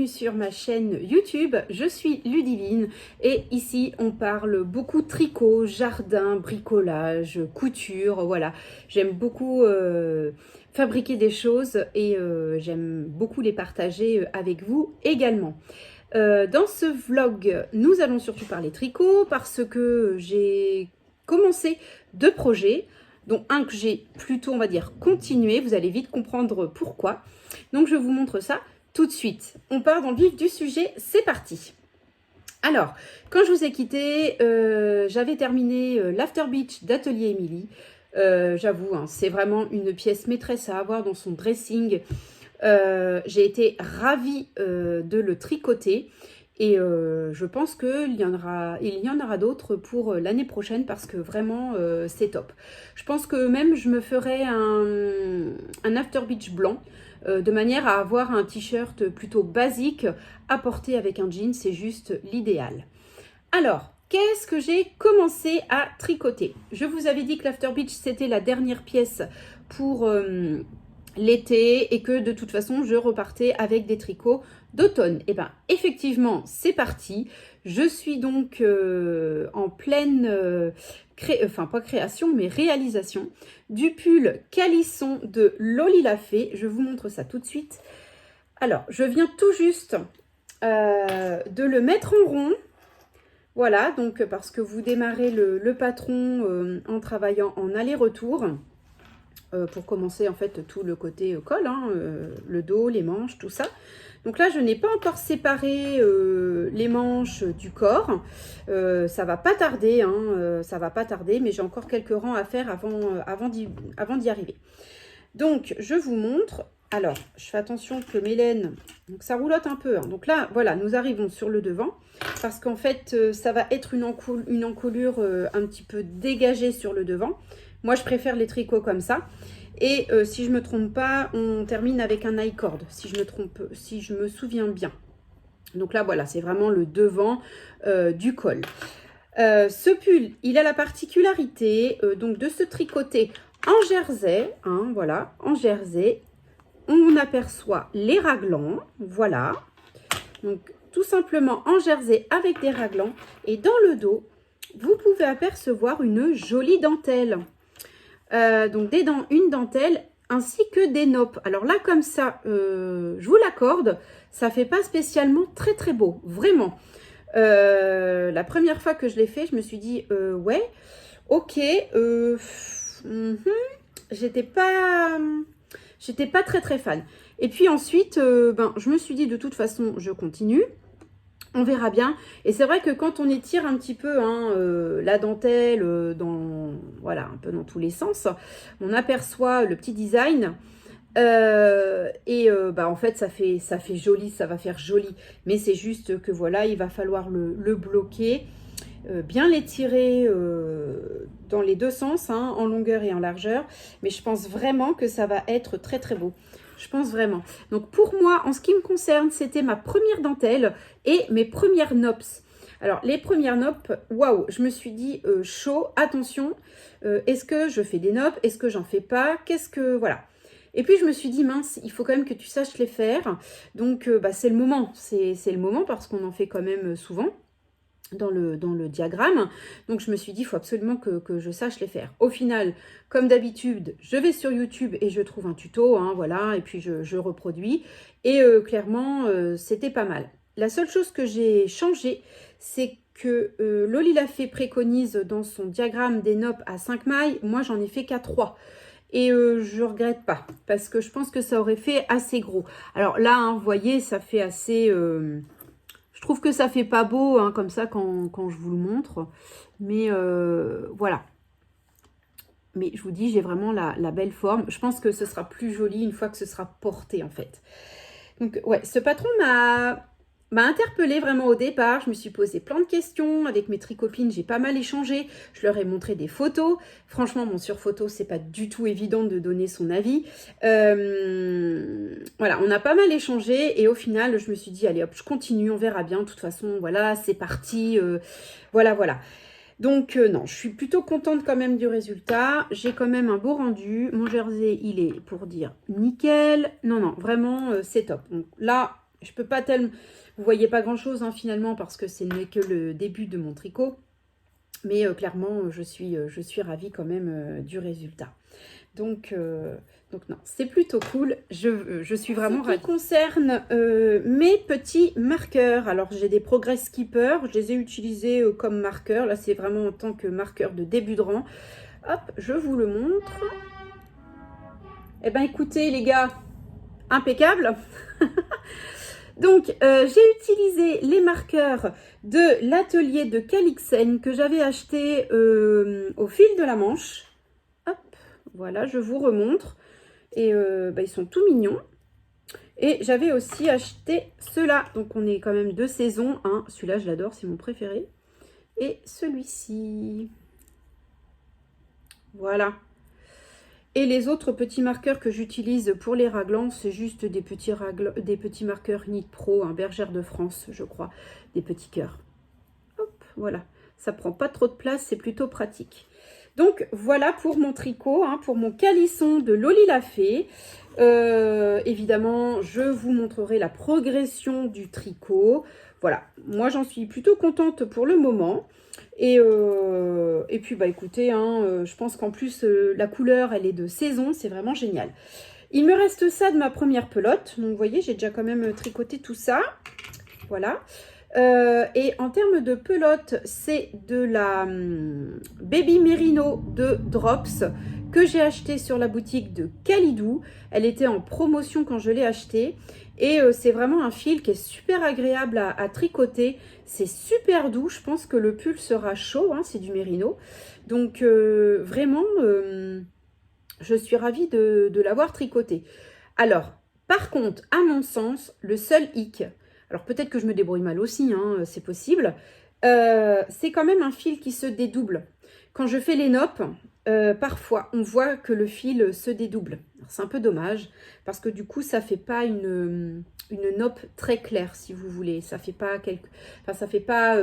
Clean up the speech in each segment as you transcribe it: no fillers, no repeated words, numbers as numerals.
bienvenue sur ma chaîne YouTube. Je suis Ludivine et ici on parle beaucoup tricot, jardin, bricolage, couture, voilà. J'aime beaucoup fabriquer des choses et j'aime beaucoup les partager avec vous également. Dans ce vlog, nous allons surtout parler tricot parce que j'ai commencé 2 projets, dont un que j'ai plutôt, on va dire, continué. Vous allez vite comprendre pourquoi. Donc, je vous montre ça tout de suite. On part dans le vif du sujet, c'est parti. Alors, quand je vous ai quitté, j'avais terminé l'After Beach d'Atelier Émilie. J'avoue, hein, c'est vraiment une pièce maîtresse à avoir dans son dressing. J'ai été ravie de le tricoter et je pense qu'il y en aura d'autres pour l'année prochaine parce que vraiment c'est top. Je pense que même je me ferai un After Beach blanc de manière à avoir un t-shirt plutôt basique à porter avec un jean, c'est juste l'idéal. Alors, qu'est-ce que j'ai commencé à tricoter? Je vous avais dit que l'After Beach c'était la dernière pièce pour l'été et que de toute façon je repartais avec des tricots d'automne. Et bien effectivement c'est parti. Je suis donc en pleine pas création mais réalisation du pull calisson de Loli la Fée. Je vous montre ça tout de suite. Alors je viens tout juste de le mettre en rond. Voilà, donc parce que vous démarrez le patron en travaillant en aller-retour. Pour commencer en fait tout le côté col, hein, le dos, les manches, tout ça. Donc là je n'ai pas encore séparé les manches du corps, ça va pas tarder, hein, ça va pas tarder, mais j'ai encore quelques rangs à faire avant d'y arriver. Donc je vous montre. Alors je fais attention que mes laines, donc ça roulotte un peu, hein. Donc là voilà, nous arrivons sur le devant parce qu'en fait ça va être une encolure un petit peu dégagée sur le devant. Moi, je préfère les tricots comme ça. Et si je ne me trompe pas, on termine avec un I-cord, si je me souviens bien. Donc là, voilà, c'est vraiment le devant du col. Ce pull, il a la particularité donc de se tricoter en jersey. Hein, voilà, en jersey. On aperçoit les raglans, voilà. Donc, tout simplement en jersey avec des raglans. Et dans le dos, vous pouvez apercevoir une jolie dentelle. Donc une dentelle ainsi que des noppes. Alors là comme ça, je vous l'accorde, ça fait pas spécialement très très beau, vraiment. La première fois que je l'ai fait, je me suis dit ouais, ok, j'étais pas très très fan. Et puis ensuite, je me suis dit de toute façon, je continue. On verra bien. Et c'est vrai que quand on étire un petit peu la dentelle voilà, un peu dans tous les sens, on aperçoit le petit design. En fait, ça fait joli, ça va faire joli. Mais c'est juste que voilà, il va falloir le bloquer, bien l'étirer dans les deux sens, hein, en longueur et en largeur. Mais je pense vraiment que ça va être très très beau. Je pense vraiment. Donc pour moi, en ce qui me concerne, c'était ma première dentelle et mes premières noppes. Alors les premières noppes, waouh, je me suis dit chaud, attention, est-ce que je fais des noppes, est-ce que j'en fais pas, voilà. Et puis je me suis dit mince, il faut quand même que tu saches les faire. Donc c'est le moment, c'est le moment parce qu'on en fait quand même souvent dans le diagramme. Donc je me suis dit il faut absolument que je sache les faire. Au final, comme d'habitude, je vais sur YouTube et je trouve un tuto, hein, voilà, et puis je reproduis et clairement c'était pas mal. La seule chose que j'ai changé, c'est que Loli la Fée préconise dans son diagramme des noppes à 5 mailles, moi j'en ai fait qu'à 3. Et je regrette pas, parce que je pense que ça aurait fait assez gros. Alors là, hein, vous voyez, ça fait assez... je trouve que ça fait pas beau, hein, comme ça, quand je vous le montre. Mais voilà. Mais je vous dis, j'ai vraiment la belle forme. Je pense que ce sera plus joli une fois que ce sera porté, en fait. Donc, ouais, ce patron m'a interpellée vraiment au départ. Je me suis posé plein de questions avec mes tricopines. J'ai pas mal échangé. Je leur ai montré des photos. Franchement, sur photo, c'est pas du tout évident de donner son avis. Voilà, on a pas mal échangé. Et au final, je me suis dit, allez hop, je continue, on verra bien. De toute façon, voilà, c'est parti. Voilà. Donc non, je suis plutôt contente quand même du résultat. J'ai quand même un beau rendu. Mon jersey, il est pour dire nickel. Non, vraiment, c'est top. Donc là, Je peux pas tellement... Vous voyez pas grand-chose hein, finalement parce que ce n'est que le début de mon tricot. Mais clairement, je suis ravie quand même du résultat. Donc non, c'est plutôt cool. Je suis vraiment ravie. Ce qui concerne mes petits marqueurs, alors j'ai des Progress Keeper. Je les ai utilisés comme marqueurs. Là, c'est vraiment en tant que marqueur de début de rang. Hop, je vous le montre. Eh bien, écoutez les gars, impeccable. Donc, j'ai utilisé les marqueurs de l'atelier de Calixen que j'avais acheté au fil de la Manche. Hop, voilà, je vous remontre. Et ils sont tout mignons. Et j'avais aussi acheté ceux-là. Donc, on est quand même de saison. Hein. Celui-là, je l'adore, c'est mon préféré. Et celui-ci. Voilà. Et les autres petits marqueurs que j'utilise pour les raglans, c'est juste des petits marqueurs Knit Pro, hein, Bergère de France, je crois, des petits cœurs. Hop, voilà. Ça prend pas trop de place, c'est plutôt pratique. Donc, voilà pour mon tricot, hein, pour mon calisson de Loli la Fée. Évidemment, je vous montrerai la progression du tricot. Voilà, moi j'en suis plutôt contente pour le moment. Et puis, bah écoutez, hein, je pense qu'en plus, la couleur, elle est de saison, c'est vraiment génial. Il me reste ça de ma première pelote. Donc, vous voyez, j'ai déjà quand même tricoté tout ça. Voilà. Et en termes de pelote, c'est de la Baby Merino de Drops que j'ai acheté sur la boutique de Calidou. Elle était en promotion quand je l'ai acheté. Et c'est vraiment un fil qui est super agréable à tricoter. C'est super doux. Je pense que le pull sera chaud. Hein, c'est du Merino. Donc vraiment, je suis ravie de l'avoir tricoté. Alors, par contre, à mon sens, le seul hic... Alors peut-être que je me débrouille mal aussi, hein, c'est possible. C'est quand même un fil qui se dédouble. Quand je fais les noppes, parfois on voit que le fil se dédouble. C'est un peu dommage parce que du coup ça fait pas une noppe très claire si vous voulez. Ça fait pas enfin ça fait pas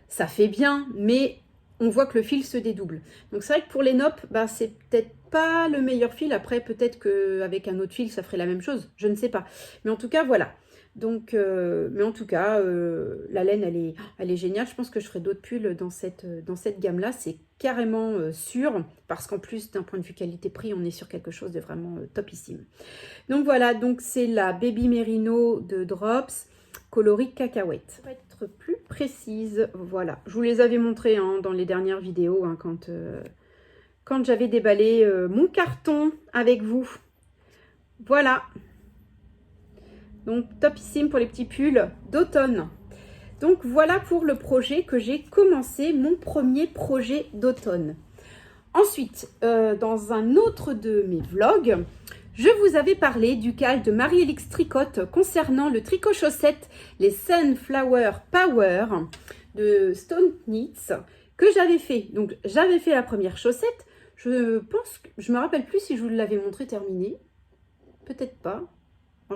ça fait bien, mais on voit que le fil se dédouble. Donc c'est vrai que pour les noppes, bah, c'est peut-être pas le meilleur fil. Après peut-être qu'avec un autre fil ça ferait la même chose. Je ne sais pas. Mais en tout cas voilà. Donc, mais en tout cas, la laine, elle est géniale. Je pense que je ferai d'autres pulls dans cette gamme-là. C'est carrément sûr, parce qu'en plus, d'un point de vue qualité-prix, on est sur quelque chose de vraiment topissime. Donc voilà, donc c'est la Baby Merino de Drops, coloris cacahuète. Pour être plus précise, voilà. Je vous les avais montrés hein, dans les dernières vidéos, hein, quand j'avais déballé mon carton avec vous. Voilà. Donc, topissime pour les petits pulls d'automne. Donc, voilà pour le projet que j'ai commencé, mon premier projet d'automne. Ensuite, dans un autre de mes vlogs, je vous avais parlé du cal de Marie-Élix Tricotte concernant le tricot chaussette, les Sunflower Power de Stone Knits que j'avais fait. Donc, j'avais fait la première chaussette. Je pense que je me rappelle plus si je vous l'avais montré terminé. Peut-être pas.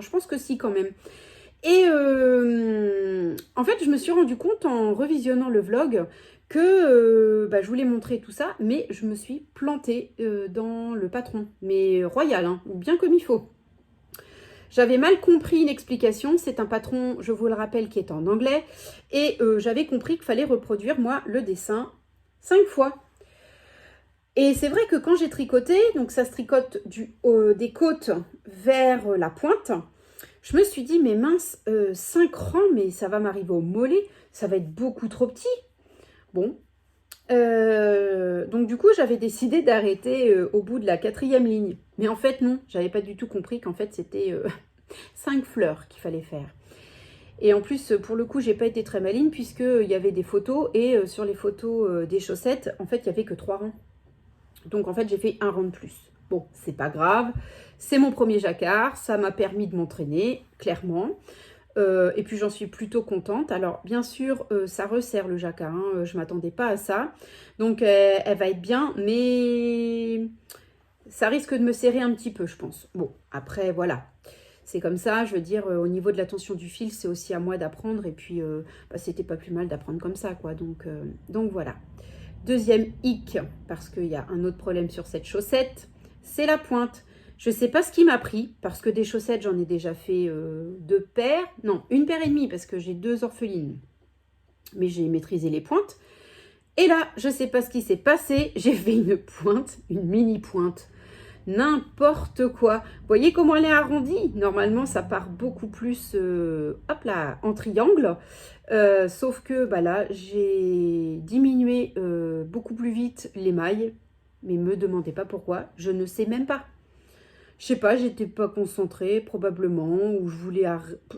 Je pense que si quand même. Et en fait, je me suis rendu compte en revisionnant le vlog que je voulais montrer tout ça, mais je me suis plantée dans le patron. Mais royal, hein, bien comme il faut. J'avais mal compris une explication. C'est un patron, je vous le rappelle, qui est en anglais. Et j'avais compris qu'il fallait reproduire, moi, le dessin 5 fois. Et c'est vrai que quand j'ai tricoté, donc ça se tricote des côtes vers la pointe, je me suis dit, mais mince, 5 rangs, mais ça va m'arriver au mollet, ça va être beaucoup trop petit. Bon, donc du coup, j'avais décidé d'arrêter au bout de la 4e ligne. Mais en fait, non, j'avais pas du tout compris qu'en fait, c'était 5 fleurs qu'il fallait faire. Et en plus, pour le coup, j'ai pas été très maligne puisqu'il y avait des photos et sur les photos des chaussettes, en fait, il n'y avait que 3 rangs. Donc, en fait, j'ai fait un rang de plus. Bon, c'est pas grave. C'est mon premier jacquard. Ça m'a permis de m'entraîner, clairement. Et puis, j'en suis plutôt contente. Alors, bien sûr, ça resserre le jacquard. Hein. Je ne m'attendais pas à ça. Donc, elle va être bien. Mais ça risque de me serrer un petit peu, je pense. Bon, après, voilà. C'est comme ça. Je veux dire, au niveau de la tension du fil, c'est aussi à moi d'apprendre. Et puis, c'était pas plus mal d'apprendre comme ça, quoi. Donc voilà. Deuxième hic, parce qu'il y a un autre problème sur cette chaussette, c'est la pointe. Je sais pas ce qui m'a pris, parce que des chaussettes, j'en ai déjà fait 2 paires. Non, 1 paire et demie, parce que j'ai 2 orphelines. Mais j'ai maîtrisé les pointes. Et là, je sais pas ce qui s'est passé. J'ai fait une pointe, une mini pointe. N'importe quoi. Vous voyez comment elle est arrondie? Normalement, ça part beaucoup plus, hop là, en triangle. Sauf que bah là, j'ai diminué beaucoup plus vite les mailles. Mais me demandez pas pourquoi. Je ne sais même pas. Je sais pas, j'étais pas concentrée, probablement, ou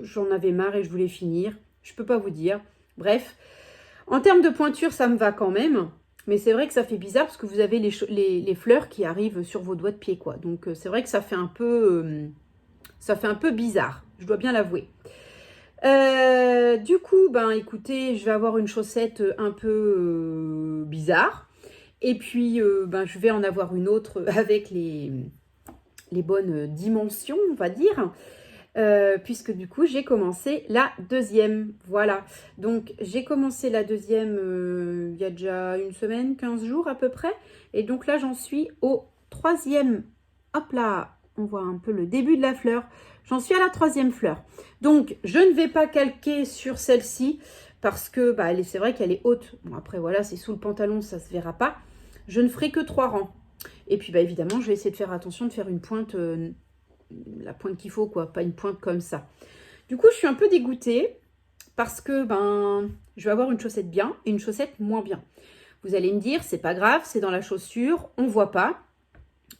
j'en avais marre et je voulais finir. Je peux pas vous dire. Bref, en termes de pointure, ça me va quand même. Mais c'est vrai que ça fait bizarre parce que vous avez les fleurs qui arrivent sur vos doigts de pied, quoi. Donc c'est vrai que ça fait un peu bizarre, je dois bien l'avouer. Du coup, ben écoutez, je vais avoir une chaussette un peu bizarre. Et puis, ben, je vais en avoir une autre avec les bonnes dimensions, on va dire. Puisque du coup, j'ai commencé la deuxième. Voilà. Donc, j'ai commencé la deuxième il y a déjà une semaine, 15 jours à peu près. Et donc là, j'en suis au troisième. Hop là, on voit un peu le début de la fleur. J'en suis à la troisième fleur. Donc, je ne vais pas calquer sur celle-ci parce que bah, c'est vrai qu'elle est haute. Bon, après, voilà, c'est sous le pantalon, ça ne se verra pas. Je ne ferai que 3 rangs. Et puis, bah, évidemment, je vais essayer de faire attention de faire une pointe, la pointe qu'il faut, quoi. Pas une pointe comme ça. Du coup, je suis un peu dégoûtée parce que ben, je vais avoir une chaussette bien et une chaussette moins bien. Vous allez me dire, c'est pas grave, c'est dans la chaussure, on voit pas.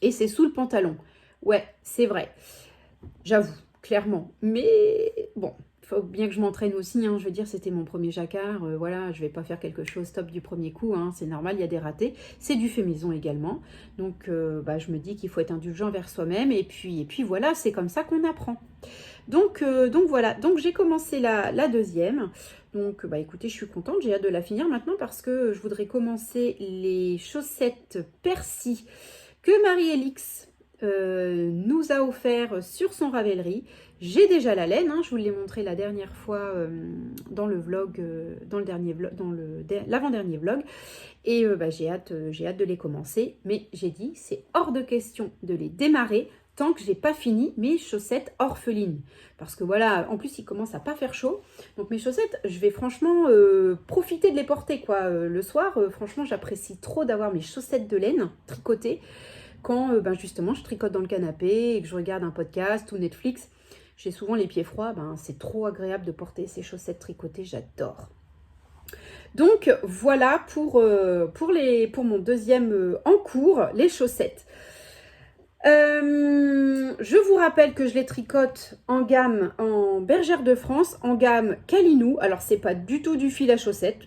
Et c'est sous le pantalon. Ouais, c'est vrai. J'avoue, clairement. Mais bon, il faut bien que je m'entraîne aussi. Hein. Je veux dire, c'était mon premier jacquard. Voilà, je vais pas faire quelque chose top du premier coup. Hein. C'est normal, il y a des ratés. C'est du fait maison également. Donc, bah, je me dis qu'il faut être indulgent vers soi-même. Et puis voilà, c'est comme ça qu'on apprend. Donc voilà. Donc, j'ai commencé la deuxième. Donc, bah, écoutez, je suis contente. J'ai hâte de la finir maintenant parce que je voudrais commencer les chaussettes Percy que Marie-Elix nous a offert sur son Ravelry. J'ai déjà la laine, hein, je vous l'ai montré la dernière fois dans le vlog, dans le dernier vlog, dans l'avant-dernier vlog. Et bah, j'ai hâte de les commencer. Mais j'ai dit, c'est hors de question de les démarrer tant que j'ai pas fini mes chaussettes orphelines. Parce que voilà, en plus il commence à pas faire chaud. Donc mes chaussettes, je vais franchement profiter de les porter quoi. Le soir, franchement j'apprécie trop d'avoir mes chaussettes de laine tricotées. Quand ben justement je tricote dans le canapé et que je regarde un podcast ou Netflix, j'ai souvent les pieds froids, ben c'est trop agréable de porter ces chaussettes tricotées, j'adore. Donc voilà pour mon deuxième en cours, les chaussettes. Je vous rappelle que je les tricote en gamme en Bergère de France, en gamme Calinou. Alors c'est pas du tout du fil à chaussettes.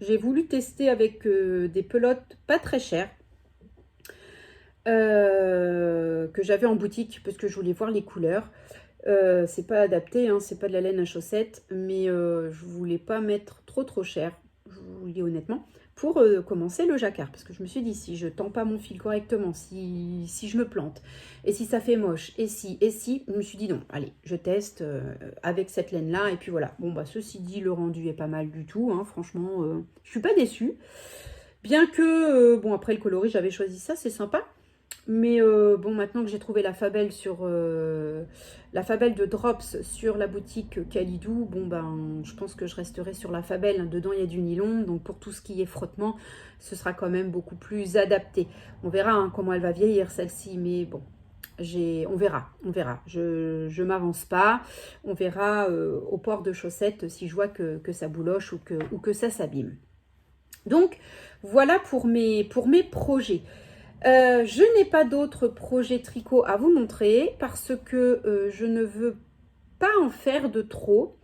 J'ai voulu tester avec des pelotes pas très chères. Que j'avais en boutique parce que je voulais voir les couleurs. C'est pas adapté, hein, c'est pas de la laine à chaussettes, mais je voulais pas mettre trop cher, je vous le dis honnêtement, pour commencer le jacquard. Parce que je me suis dit, si je tends pas mon fil correctement, si je me plante, et si ça fait moche, et si, je me suis dit non, allez, je teste avec cette laine-là, et puis voilà. Bon, bah ceci dit, le rendu est pas mal du tout, hein, franchement, je suis pas déçue. Bien que, bon, après le coloris, j'avais choisi ça, c'est sympa. Mais bon, maintenant que j'ai trouvé la Fabelle la Fabelle de Drops sur la boutique Kalidou, bon ben, je pense que je resterai sur la Fabelle. Dedans, il y a du nylon, donc pour tout ce qui est frottement, ce sera quand même beaucoup plus adapté. On verra hein, comment elle va vieillir celle-ci, mais bon, on verra. Je m'avance pas. On verra au port de chaussettes si je vois que ça bouloche ou que ça s'abîme. Donc voilà pour mes projets. Je n'ai pas d'autres projets tricot à vous montrer parce que je ne veux pas en faire de trop.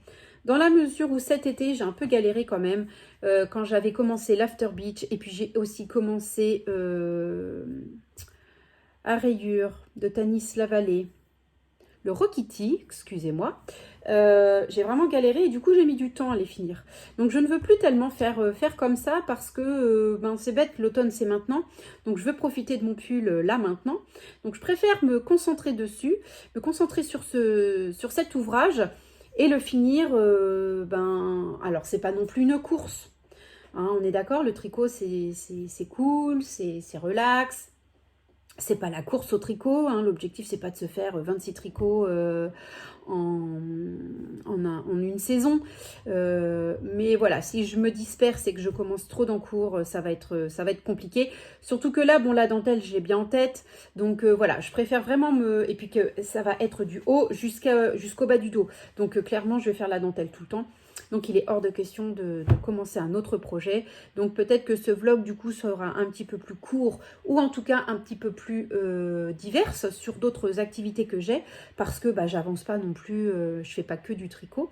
Dans la mesure où cet été, j'ai un peu galéré quand même quand j'avais commencé l'After Beach et puis j'ai aussi commencé à rayures de Tanis Lavallée. Le Rokiti, excusez-moi, j'ai vraiment galéré et du coup j'ai mis du temps à les finir. Donc je ne veux plus tellement faire comme ça parce que ben, c'est bête, l'automne c'est maintenant. Donc je veux profiter de mon pull là maintenant. Donc je préfère me concentrer dessus, me concentrer sur cet ouvrage et le finir, ben, alors c'est pas non plus une course. Hein, on est d'accord, le tricot c'est cool, c'est relax. C'est pas la course au tricot, hein. L'objectif c'est pas de se faire 26 tricots en une saison. Mais voilà, si je me disperse et que je commence trop d'en cours, ça va être compliqué. Surtout que là, bon, la dentelle, je l'ai bien en tête. Donc voilà, je préfère vraiment et puis que ça va être du haut jusqu'au bas du dos. Donc clairement, je vais faire la dentelle tout le temps. Donc, il est hors de question de commencer un autre projet. Donc, peut-être que ce vlog, du coup, sera un petit peu plus court ou en tout cas un petit peu plus divers sur d'autres activités que j'ai parce que j'avance pas non plus, je fais pas que du tricot.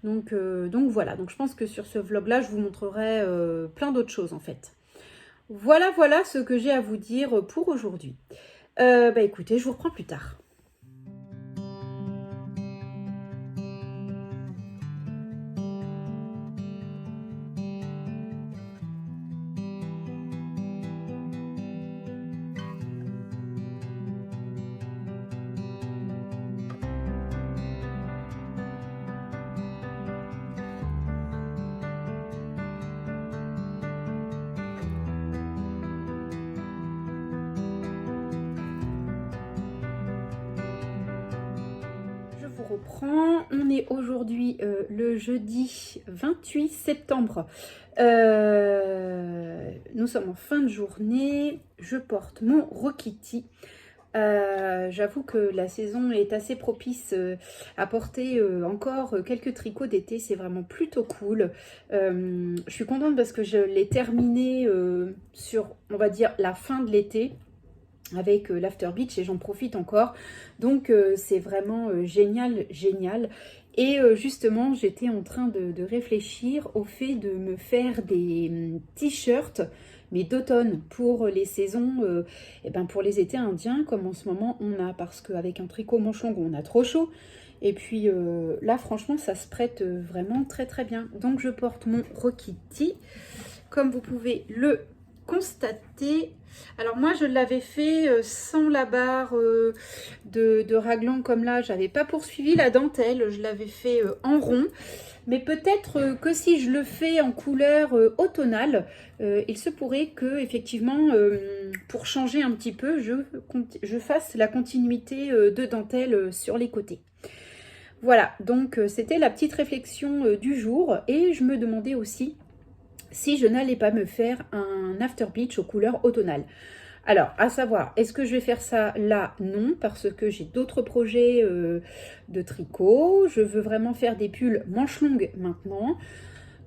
Donc voilà. Donc, je pense que sur ce vlog-là, je vous montrerai plein d'autres choses en fait. Voilà ce que j'ai à vous dire pour aujourd'hui. Écoutez, je vous reprends plus tard. Reprend. On est aujourd'hui le jeudi 28 septembre. Nous sommes en fin de journée. Je porte mon Rokiti. J'avoue que la saison est assez propice à porter encore quelques tricots d'été. C'est vraiment plutôt cool. Je suis contente parce que je l'ai terminé sur, on va dire, la fin de l'été avec l'After Beach et j'en profite encore. Donc c'est vraiment génial. Et justement, j'étais en train de réfléchir au fait de me faire des t-shirts, mais d'automne pour les saisons, pour les étés indiens, comme en ce moment on a, parce qu'avec un tricot manche longue, on a trop chaud. Et puis là, franchement, ça se prête vraiment très bien. Donc je porte mon Rokiti, comme vous pouvez le constater. Alors moi je l'avais fait sans la barre de raglan comme là, j'avais pas poursuivi la dentelle, je l'avais fait en rond, mais peut-être que si je le fais en couleur automnale, il se pourrait que effectivement pour changer un petit peu, je fasse la continuité de dentelle sur les côtés. Voilà, donc c'était la petite réflexion du jour et je me demandais aussi si je n'allais pas me faire un After Beach aux couleurs automnales. Alors, à savoir, est-ce que je vais faire ça là? Non, parce que j'ai d'autres projets de tricot. Je veux vraiment faire des pulls manches longues maintenant.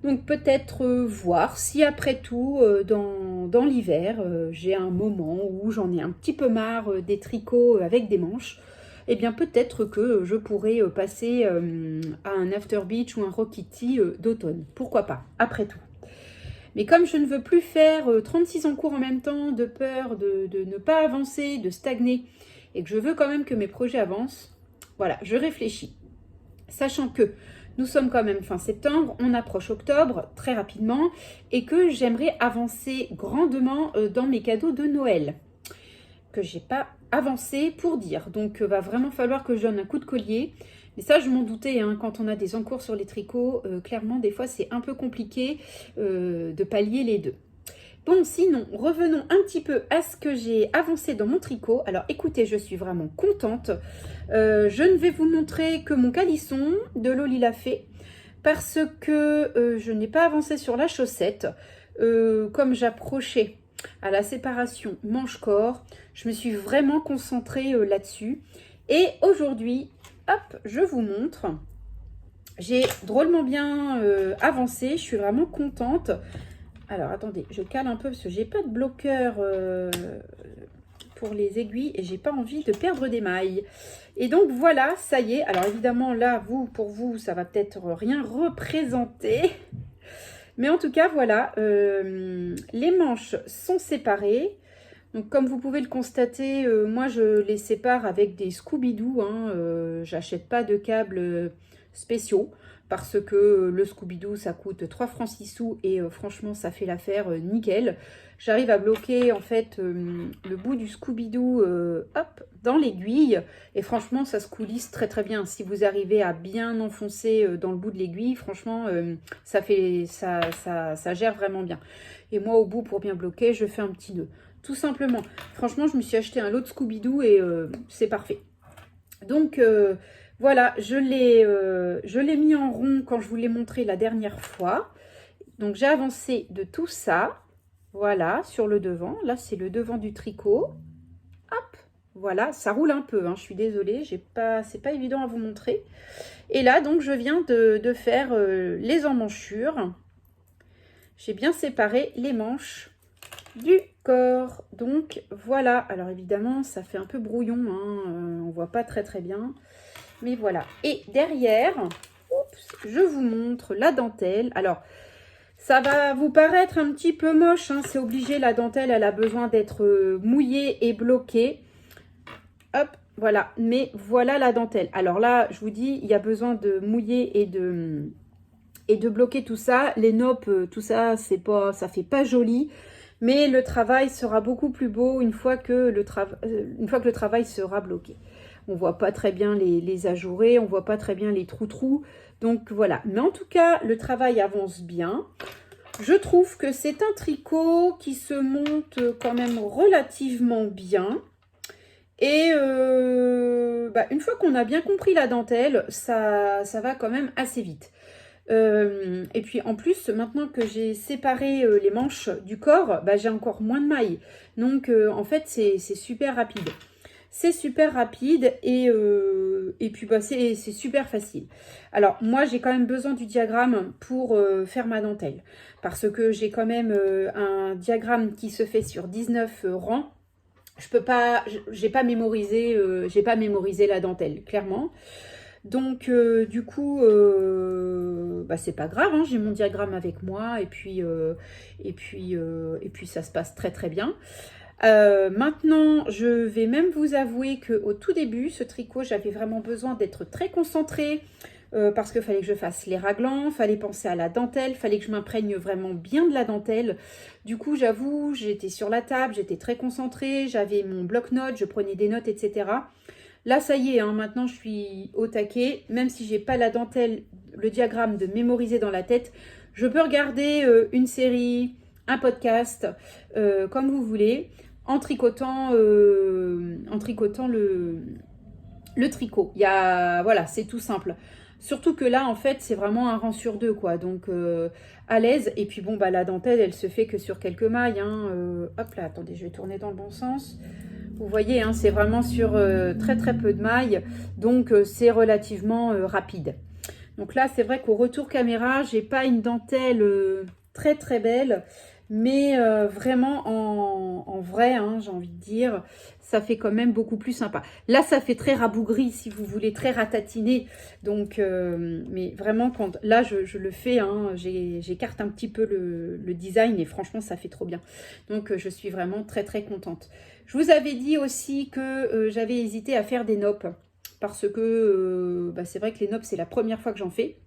Donc, peut-être voir si après tout, dans l'hiver, j'ai un moment où j'en ai un petit peu marre des tricots avec des manches. Eh bien, peut-être que je pourrais passer à un After Beach ou un Rokiti d'automne. Pourquoi pas, après tout. Mais comme je ne veux plus faire 36 en cours en même temps, de peur de ne pas avancer, de stagner, et que je veux quand même que mes projets avancent, voilà, je réfléchis. Sachant que nous sommes quand même fin septembre, on approche octobre très rapidement, et que j'aimerais avancer grandement dans mes cadeaux de Noël, que j'ai pas avancé pour dire. Donc va vraiment falloir que je donne un coup de collier. Mais ça, je m'en doutais, hein, quand on a des encours sur les tricots, clairement, des fois, c'est un peu compliqué de pallier les deux. Bon, sinon, revenons un petit peu à ce que j'ai avancé dans mon tricot. Alors, écoutez, je suis vraiment contente. Je ne vais vous montrer que mon calisson de Loli la Fée parce que je n'ai pas avancé sur la chaussette. Comme j'approchais à la séparation manche-corps, je me suis vraiment concentrée là-dessus. Et aujourd'hui, hop, je vous montre. J'ai drôlement bien avancé. Je suis vraiment contente. Alors, attendez, je cale un peu parce que j'ai pas de bloqueur pour les aiguilles et j'ai pas envie de perdre des mailles. Et donc, voilà, ça y est. Alors, évidemment, là, pour vous, ça va peut-être rien représenter. Mais en tout cas, voilà, les manches sont séparées. Donc, comme vous pouvez le constater, moi, je les sépare avec des Scooby-Doo. Hein, j'achète pas de câbles spéciaux parce que le Scooby-Doo, ça coûte 3 francs 6 sous et franchement, ça fait l'affaire nickel. J'arrive à bloquer, en fait, le bout du Scooby-Doo, hop, dans l'aiguille. Et franchement, ça se coulisse très très bien. Si vous arrivez à bien enfoncer dans le bout de l'aiguille, franchement, ça gère vraiment bien. Et moi, au bout, pour bien bloquer, je fais un petit nœud. Tout simplement. Franchement, je me suis acheté un lot de Scooby-Doo et c'est parfait. Donc, voilà, je l'ai mis en rond quand je vous l'ai montré la dernière fois. Donc, j'ai avancé de tout ça. Voilà, sur le devant. Là, c'est le devant du tricot. Hop, voilà, ça roule un peu, hein, je suis désolée, c'est pas évident à vous montrer. Et là, donc, je viens de faire les emmanchures. J'ai bien séparé les manches du corps. Donc, voilà. Alors, évidemment, ça fait un peu brouillon, hein, on voit pas très très bien. Mais voilà. Et derrière, oups, je vous montre la dentelle. Alors, ça va vous paraître un petit peu moche, hein, c'est obligé, la dentelle, elle a besoin d'être mouillée et bloquée. Hop, voilà, mais voilà la dentelle. Alors là, je vous dis, il y a besoin de mouiller et de bloquer tout ça. Les noppes, tout ça, ça fait pas joli, mais le travail sera beaucoup plus beau une fois que le travail sera bloqué. On voit pas très bien les ajourés, on voit pas très bien les trous. Donc voilà, mais en tout cas, le travail avance bien. Je trouve que c'est un tricot qui se monte quand même relativement bien. Et une fois qu'on a bien compris la dentelle, ça va quand même assez vite. Et puis en plus, maintenant que j'ai séparé les manches du corps, j'ai encore moins de mailles. Donc en fait, c'est super rapide. C'est super rapide et puis c'est super facile. Alors moi j'ai quand même besoin du diagramme pour faire ma dentelle. Parce que j'ai quand même un diagramme qui se fait sur 19 rangs. Je peux pas, j'ai pas mémorisé la dentelle, clairement. Donc du coup, c'est pas grave, hein, j'ai mon diagramme avec moi et puis ça se passe très très bien. Maintenant, je vais même vous avouer qu'au tout début, ce tricot, j'avais vraiment besoin d'être très concentrée parce qu'il fallait que je fasse les raglans, fallait penser à la dentelle, fallait que je m'imprègne vraiment bien de la dentelle. Du coup, j'avoue, j'étais sur la table, j'étais très concentrée, j'avais mon bloc-notes, je prenais des notes, etc. Là, ça y est, hein, maintenant, je suis au taquet. Même si j'ai pas la dentelle, le diagramme de mémoriser dans la tête, je peux regarder une série, un podcast, comme vous voulez, en tricotant le tricot. Voilà, c'est tout simple. Surtout que là, en fait, c'est vraiment un rang sur deux, quoi. Donc, à l'aise. Et puis, bon, la dentelle, elle se fait que sur quelques mailles. Hein. Hop là, attendez, je vais tourner dans le bon sens. Vous voyez, hein, c'est vraiment sur très, très peu de mailles. Donc, c'est relativement rapide. Donc là, c'est vrai qu'au retour caméra, j'ai pas une dentelle très, très belle. Mais vraiment, en vrai, hein, j'ai envie de dire, ça fait quand même beaucoup plus sympa. Là, ça fait très rabougri, si vous voulez, très ratatiné. Donc, mais vraiment, là, je le fais, hein, j'écarte un petit peu le design et franchement, ça fait trop bien. Donc, je suis vraiment très, très contente. Je vous avais dit aussi que j'avais hésité à faire des noppes parce que c'est vrai que les noppes, c'est la première fois que j'en fais.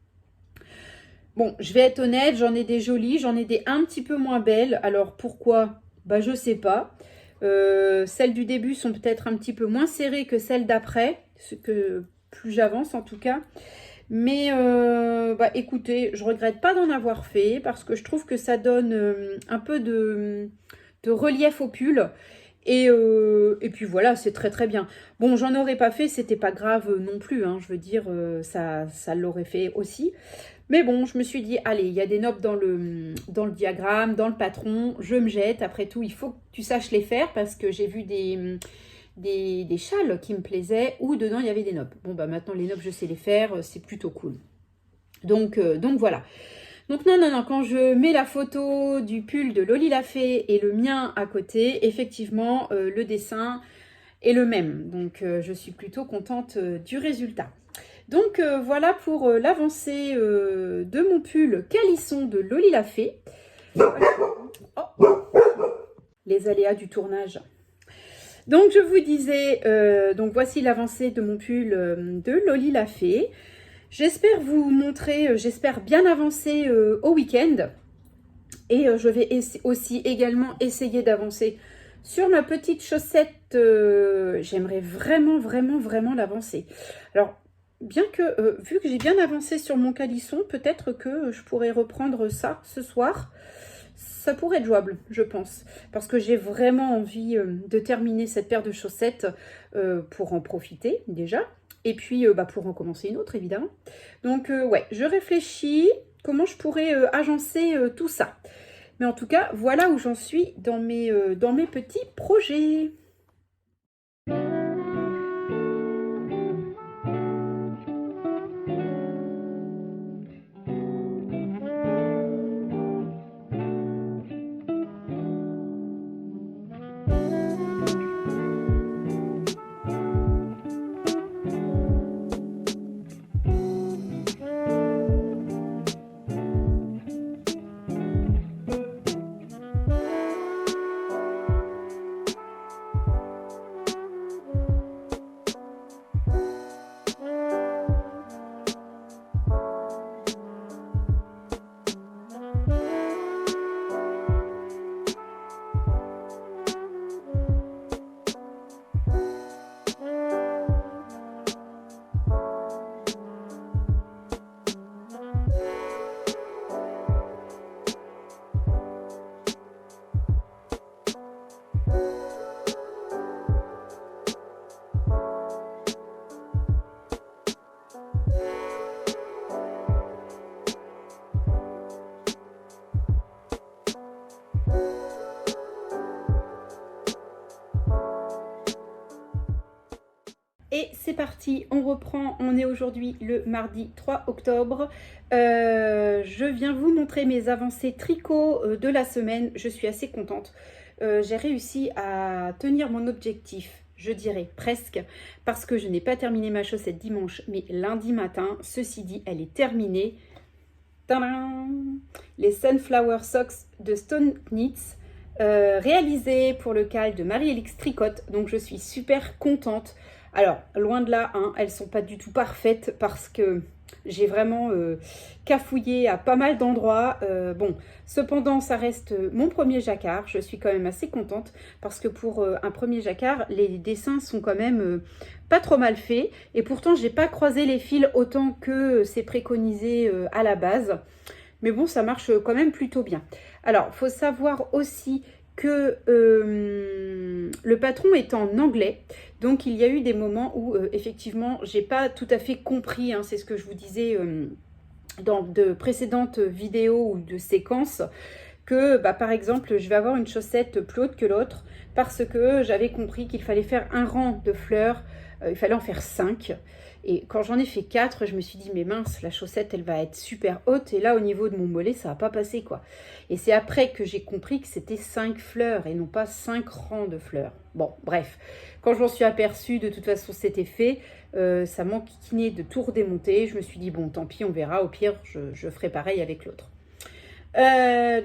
Bon, je vais être honnête, j'en ai des jolies, j'en ai des un petit peu moins belles. Alors, pourquoi? Je sais pas. Celles du début sont peut-être un petit peu moins serrées que celles d'après, ce que plus j'avance en tout cas. Mais, écoutez, je regrette pas d'en avoir fait parce que je trouve que ça donne un peu de relief au pull. Et puis voilà, c'est très très bien. Bon, j'en aurais pas fait, c'était pas grave non plus, hein, je veux dire, ça l'aurait fait aussi. Mais bon, je me suis dit, allez, il y a des noppes dans le diagramme, dans le patron, je me jette. Après tout, il faut que tu saches les faire parce que j'ai vu des châles qui me plaisaient où dedans il y avait des noppes. Bon, maintenant les noppes, je sais les faire, c'est plutôt cool. Donc voilà. Donc non, quand je mets la photo du pull de Loli la Fée et le mien à côté, effectivement, le dessin est le même. Donc je suis plutôt contente du résultat. Donc voilà pour l'avancée de mon pull calisson de Loli la Fée. Oh, les aléas du tournage. Donc je vous disais, donc voici l'avancée de mon pull de Loli la Fée. J'espère vous montrer, j'espère bien avancer au week-end. Et je vais aussi également essayer d'avancer Sur ma petite chaussette, j'aimerais vraiment l'avancer. Alors, bien que, vu que j'ai bien avancé sur mon calisson, peut-être que je pourrais reprendre ça ce soir. Ça pourrait être jouable, je pense, parce que j'ai vraiment envie de terminer cette paire de chaussettes pour en profiter déjà, et puis pour en commencer une autre, évidemment. Donc, ouais, je réfléchis comment je pourrais agencer tout ça. Mais en tout cas, voilà où j'en suis dans mes petits projets. Et c'est parti, on reprend, on est aujourd'hui le mardi 3 octobre. Je viens vous montrer mes avancées tricot de la semaine. Je suis assez contente. J'ai réussi à tenir mon objectif, je dirais presque, parce que je n'ai pas terminé ma chaussette dimanche, mais lundi matin. Ceci dit, elle est terminée. Tadam! Les Sunflower Socks de Stone Knits, réalisés pour le cal de Marie-Élix Tricotte. Donc je suis super contente. Alors, loin de là, hein, elles ne sont pas du tout parfaites parce que j'ai vraiment cafouillé à pas mal d'endroits. Bon, cependant, ça reste mon premier jacquard. Je suis quand même assez contente parce que pour un premier jacquard, les dessins sont quand même pas trop mal faits. Et pourtant, j'ai pas croisé les fils autant que c'est préconisé à la base. Mais bon, ça marche quand même plutôt bien. Alors, il faut savoir aussi que le patron est en anglais, donc il y a eu des moments où effectivement j'ai pas tout à fait compris, hein, c'est ce que je vous disais dans de précédentes vidéos ou de séquences, que par exemple je vais avoir une chaussette plus haute que l'autre parce que j'avais compris qu'il fallait faire un rang de fleurs, il fallait en faire 5. Et quand j'en ai fait 4, je me suis dit, mais mince, la chaussette, elle va être super haute. Et là, au niveau de mon mollet, ça va pas passer, quoi. Et c'est après que j'ai compris que c'était 5 fleurs et non pas 5 rangs de fleurs. Bon, bref. Quand je m'en suis aperçue, de toute façon, c'était fait. Ça m'enquiquinait de tout redémonter. Je me suis dit, bon, tant pis, on verra. Au pire, je ferai pareil avec l'autre.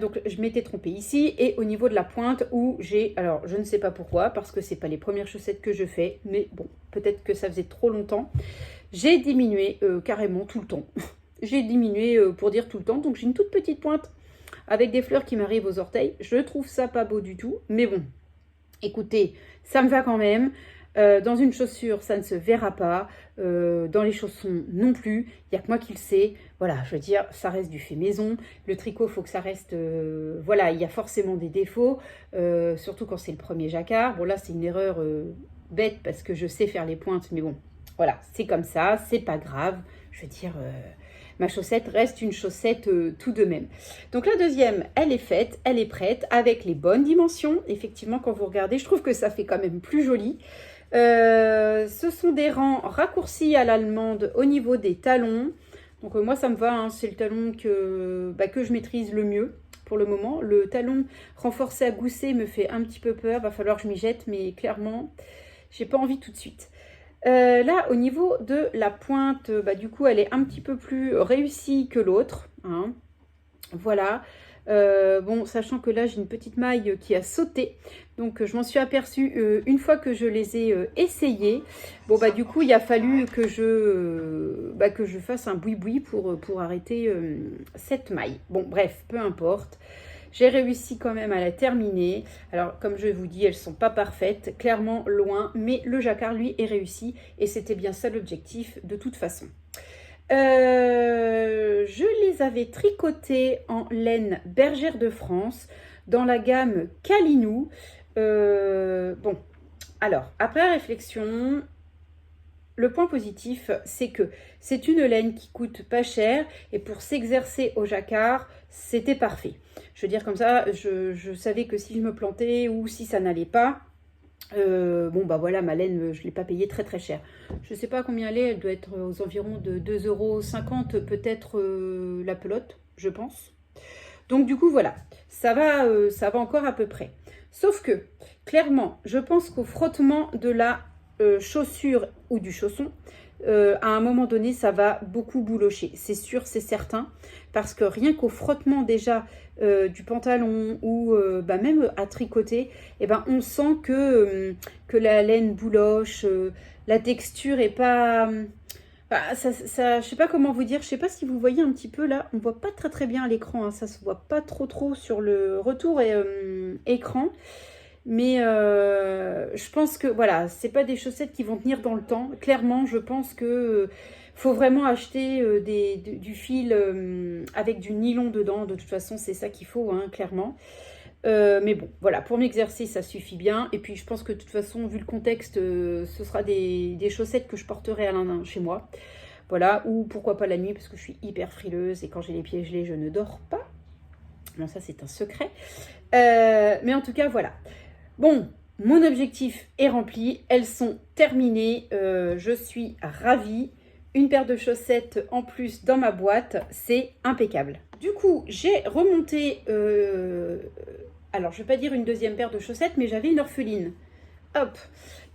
Donc je m'étais trompée ici et au niveau de la pointe où j'ai, alors je ne sais pas pourquoi parce que c'est pas les premières chaussettes que je fais, mais bon, peut-être que ça faisait trop longtemps, j'ai diminué carrément tout le temps. J'ai diminué pour dire tout le temps, donc j'ai une toute petite pointe avec des fleurs qui m'arrivent aux orteils. Je trouve ça pas beau du tout, mais bon, écoutez, ça me va quand même. Dans une chaussure, ça ne se verra pas. Dans les chaussons non plus. Il n'y a que moi qui le sais. Voilà, je veux dire, ça reste du fait maison. Le tricot, il faut que ça reste... voilà, il y a forcément des défauts. Surtout quand c'est le premier jacquard. Bon, là, c'est une erreur bête parce que je sais faire les pointes. Mais bon, voilà, c'est comme ça. C'est pas grave. Je veux dire... ma chaussette reste une chaussette tout de même. Donc la deuxième, elle est faite, elle est prête avec les bonnes dimensions. Effectivement, quand vous regardez, je trouve que ça fait quand même plus joli. Ce sont des rangs raccourcis à l'allemande au niveau des talons. Donc moi, ça me va, hein, c'est le talon que je maîtrise le mieux pour le moment. Le talon renforcé à gousset me fait un petit peu peur. Va falloir que je m'y jette, mais clairement, j'ai pas envie tout de suite. Là, au niveau de la pointe, du coup, elle est un petit peu plus réussie que l'autre. Hein. Voilà. Bon, sachant que là, j'ai une petite maille qui a sauté. Donc, je m'en suis aperçue une fois que je les ai essayées. Bon, du coup, il a fallu que je fasse un boui-boui pour arrêter cette maille. Bon, bref, peu importe. J'ai réussi quand même à la terminer. Alors, comme je vous dis, elles ne sont pas parfaites, clairement loin, mais le jacquard, lui, est réussi. Et c'était bien ça l'objectif de toute façon. Je les avais tricotées en laine bergère de France dans la gamme Calinou. Bon, alors, après réflexion, le point positif, c'est que c'est une laine qui coûte pas cher et pour s'exercer au jacquard, c'était parfait. Je veux dire comme ça, je savais que si je me plantais ou si ça n'allait pas, bon bah voilà, ma laine, je ne l'ai pas payée très très cher. Je ne sais pas combien elle est, elle doit être aux environs de 2,50 € peut-être la pelote, je pense. Donc du coup voilà, ça va encore à peu près. Sauf que, clairement, je pense qu'au frottement de la chaussure ou du chausson, à un moment donné, ça va beaucoup boulocher. C'est sûr, c'est certain. Parce que rien qu'au frottement déjà du pantalon ou bah, même à tricoter, eh ben, on sent que la laine bouloche, la texture est pas... bah, je sais pas comment vous dire, je sais pas si vous voyez un petit peu là, on voit pas très très bien à l'écran, hein, ça se voit pas trop sur le retour écran. Mais je pense que voilà, c'est pas des chaussettes qui vont tenir dans le temps. Clairement, je pense que faut vraiment acheter du fil avec du nylon dedans. De toute façon, c'est ça qu'il faut, hein, clairement. Mais bon, voilà, pour m'exercer, ça suffit bien. Et puis, je pense que de toute façon, vu le contexte, ce sera des chaussettes que je porterai à l'un chez moi. Voilà, ou pourquoi pas la nuit, parce que je suis hyper frileuse et quand j'ai les pieds gelés, je ne dors pas. Bon, ça, c'est un secret. Mais en tout cas, voilà. Bon, mon objectif est rempli, elles sont terminées, je suis ravie. Une paire de chaussettes en plus dans ma boîte, c'est impeccable. Du coup, j'ai remonté, alors je ne vais pas dire une deuxième paire de chaussettes, mais j'avais une orpheline. Hop,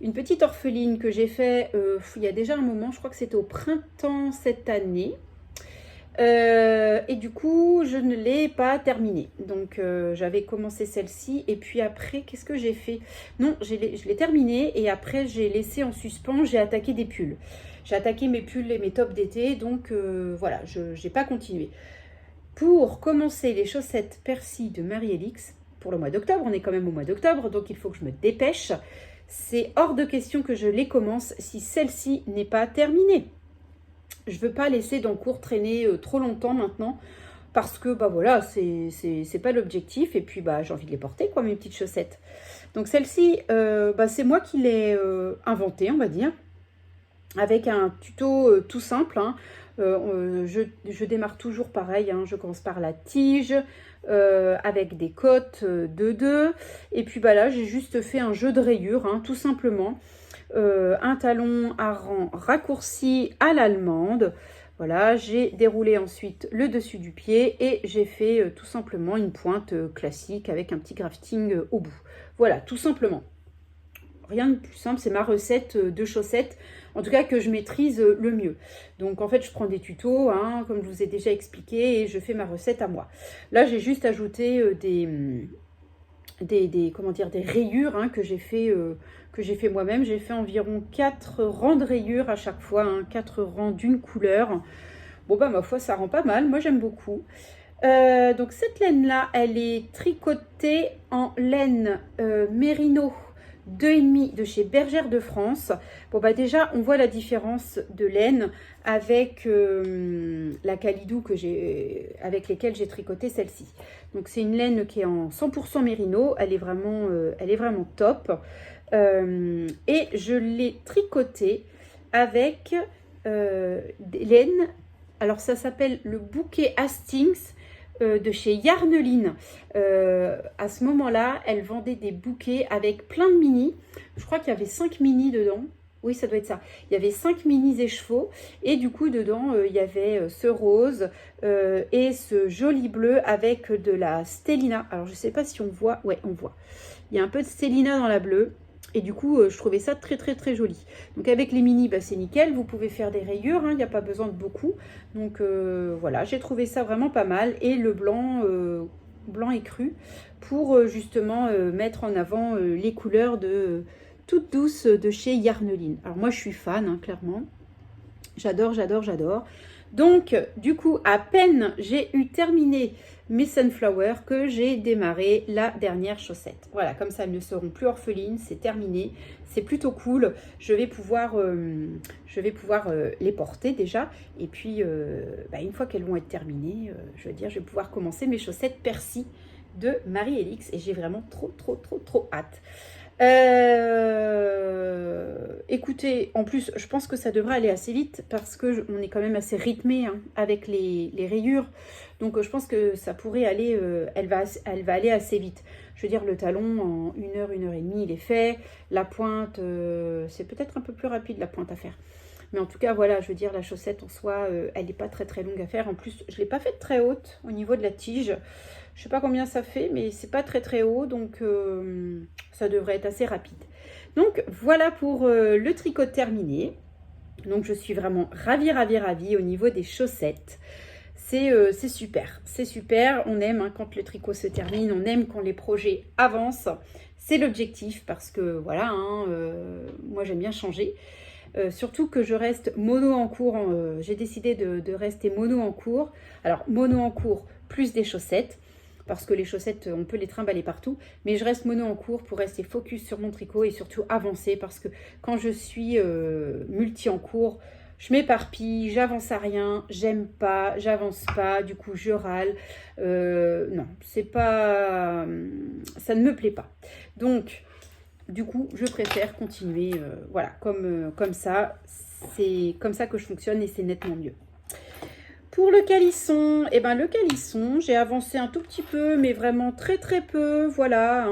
une petite orpheline que j'ai fait il y a déjà un moment, je crois que c'était au printemps cette année. Et du coup, je ne l'ai pas terminée. Donc, j'avais commencé celle-ci. Et puis après, qu'est-ce que j'ai fait? Non, je l'ai terminée. Et après, j'ai laissé en suspens. J'ai attaqué des pulls. J'ai attaqué mes pulls et mes tops d'été. Donc, voilà, je n'ai pas continué. Pour commencer les chaussettes Percy de Marie-Elix, pour le mois d'octobre, on est quand même au mois d'octobre. Donc, il faut que je me dépêche. C'est hors de question que je les commence si celle-ci n'est pas terminée. Je ne veux pas laisser dans le cours traîner trop longtemps maintenant parce que bah voilà, c'est pas l'objectif et puis bah j'ai envie de les porter quoi, mes petites chaussettes. Donc celle-ci, bah, c'est moi qui l'ai inventée, on va dire, avec un tuto tout simple. Hein. Je démarre toujours pareil, hein. Je commence par la tige avec des côtes de 2 et puis bah là j'ai juste fait un jeu de rayures, hein, tout simplement. Un talon à rang raccourci à l'allemande. Voilà, j'ai déroulé ensuite le dessus du pied et j'ai fait tout simplement une pointe classique avec un petit grafting au bout. Voilà, tout simplement. Rien de plus simple, c'est ma recette de chaussettes, en tout cas que je maîtrise le mieux. Donc en fait, je prends des tutos, hein, comme je vous ai déjà expliqué, et je fais ma recette à moi. Là, j'ai juste ajouté comment dire, des rayures hein, que j'ai fait moi-même. J'ai fait environ 4 rangs de rayures à chaque fois, hein, 4 rangs d'une couleur. Bon bah ma foi, ça rend pas mal, moi j'aime beaucoup. Donc cette laine-là, elle est tricotée en laine mérino 2,5 de chez Bergère de France. Bon bah déjà, on voit la différence de laine avec la Calidou avec lesquelles j'ai tricoté celle-ci. Donc c'est une laine qui est en 100% mérino, elle est vraiment top. Et je l'ai tricotée avec des laines. Alors ça s'appelle le bouquet Hastings de chez Yarneline. À ce moment-là, elle vendait des bouquets avec plein de mini. Je crois qu'il y avait 5 mini dedans. Oui, ça doit être ça. Il y avait 5 mini écheveaux et du coup, dedans, il y avait ce rose et ce joli bleu avec de la stellina. Alors, je ne sais pas si on voit. Ouais, on voit. Il y a un peu de stellina dans la bleue. Et du coup, je trouvais ça très très très joli. Donc avec les mini, bah, c'est nickel. Vous pouvez faire des rayures, hein, il n'y a pas besoin de beaucoup. Donc voilà, j'ai trouvé ça vraiment pas mal. Et le blanc, blanc et cru pour justement mettre en avant les couleurs toutes douces de chez Yarneline. Alors moi, je suis fan, hein, clairement. J'adore, j'adore, j'adore. Donc, du coup, à peine j'ai eu terminé mes sunflowers que j'ai démarré la dernière chaussette. Voilà, comme ça, elles ne seront plus orphelines, c'est terminé. C'est plutôt cool. Je vais pouvoir les porter déjà. Et puis, une fois qu'elles vont être terminées, je vais pouvoir commencer mes chaussettes Percy de Marie-Elix. Et j'ai vraiment trop hâte. Écoutez, en plus, je pense que ça devrait aller assez vite parce que on est quand même assez rythmé avec les rayures. Donc, je pense que ça pourrait aller, elle va aller assez vite. Je veux dire, le talon, en 1 heure et demie, il est fait. La pointe, c'est peut-être un peu plus rapide, la pointe à faire. Mais en tout cas, voilà, je veux dire, la chaussette en soi, elle n'est pas très longue à faire. En plus, je ne l'ai pas faite très haute au niveau de la tige. Je ne sais pas combien ça fait, mais c'est pas très haut, donc ça devrait être assez rapide. Donc voilà pour le tricot terminé. Donc je suis vraiment ravie au niveau des chaussettes. C'est super, c'est super. On aime quand le tricot se termine, on aime quand les projets avancent. C'est l'objectif parce que voilà, moi j'aime bien changer. Surtout que je reste mono en cours. J'ai décidé de rester mono en cours. Alors mono en cours plus des chaussettes. Parce que les chaussettes, on peut les trimballer partout. Mais je reste mono en cours pour rester focus sur mon tricot et surtout avancer. Parce que quand je suis multi en cours, je m'éparpille, j'avance à rien, j'aime pas, j'avance pas, du coup je râle. Non, c'est pas... ça ne me plaît pas. Donc, du coup, je préfère continuer, voilà, comme ça. C'est comme ça que je fonctionne et c'est nettement mieux. Pour le calisson, le calisson, j'ai avancé un tout petit peu, mais vraiment très peu, voilà.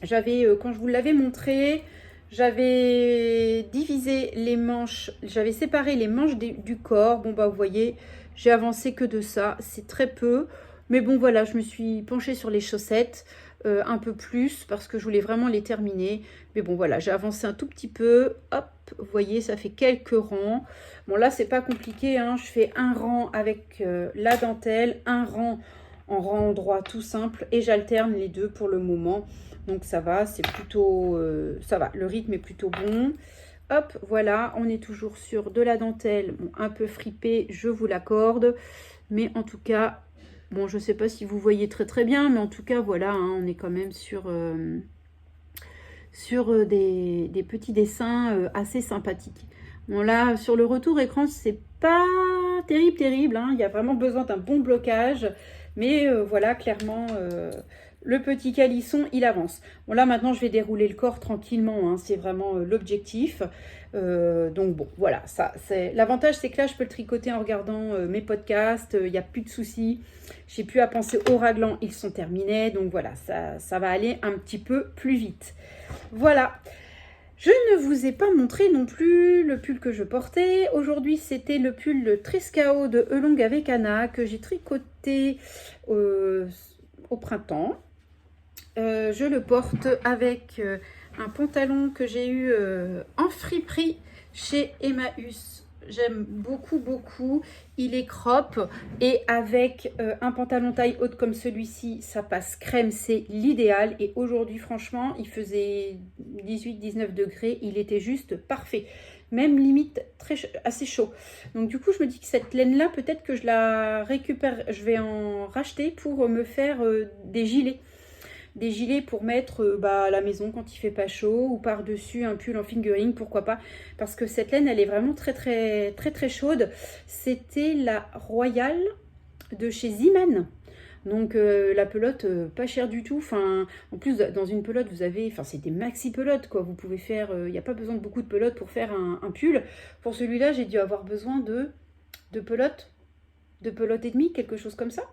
J'avais, quand je vous l'avais montré, j'avais divisé les manches, j'avais séparé les manches du corps. Bon, vous voyez, j'ai avancé que de ça, c'est très peu. Mais bon, voilà, je me suis penchée sur les chaussettes un peu plus parce que je voulais vraiment les terminer. Mais bon, voilà, j'ai avancé un tout petit peu. Hop, vous voyez, ça fait quelques rangs. Bon, là, c'est pas compliqué, je fais un rang avec la dentelle, un rang en rang droit tout simple et j'alterne les deux pour le moment. Donc ça va, c'est plutôt... ça va, le rythme est plutôt bon. Hop, voilà, on est toujours sur de la dentelle, bon, un peu fripée, je vous l'accorde. Mais en tout cas, bon, je ne sais pas si vous voyez très bien, mais en tout cas, voilà, on est quand même sur des petits dessins assez sympathiques. Bon, là, sur le retour écran, c'est pas terrible, il y a vraiment besoin d'un bon blocage. Mais voilà, clairement, le petit calisson, il avance. Bon, là, maintenant, je vais dérouler le corps tranquillement. C'est vraiment l'objectif. Donc, bon, voilà. L'avantage, c'est que là, je peux le tricoter en regardant mes podcasts. Il n'y a plus de soucis. J'ai plus à penser aux raglans. Ils sont terminés. Donc, voilà, ça va aller un petit peu plus vite. Voilà. Je ne vous ai pas montré non plus le pull que je portais. Aujourd'hui, c'était le pull Trescao de Elong avec Anna que j'ai tricoté au printemps. Je le porte avec un pantalon que j'ai eu en friperie chez Emmaüs. J'aime beaucoup. Il est crop et avec un pantalon taille haute comme celui-ci, ça passe crème, c'est l'idéal. Et aujourd'hui, franchement, il faisait 18-19 degrés. Il était juste parfait. Même limite assez chaud. Donc du coup, je me dis que cette laine-là, peut-être que je la récupère. Je vais en racheter pour me faire des gilets. Des gilets pour mettre à la maison quand il fait pas chaud ou par-dessus un pull en fingering, pourquoi pas, parce que cette laine elle est vraiment très chaude. C'était la Royale de chez Ziman. Donc la pelote pas chère du tout, en plus dans une pelote vous avez, c'est des maxi pelotes quoi, vous pouvez faire, il n'y a pas besoin de beaucoup de pelotes pour faire un pull. Pour celui-là j'ai dû avoir besoin de pelote et demie, quelque chose comme ça.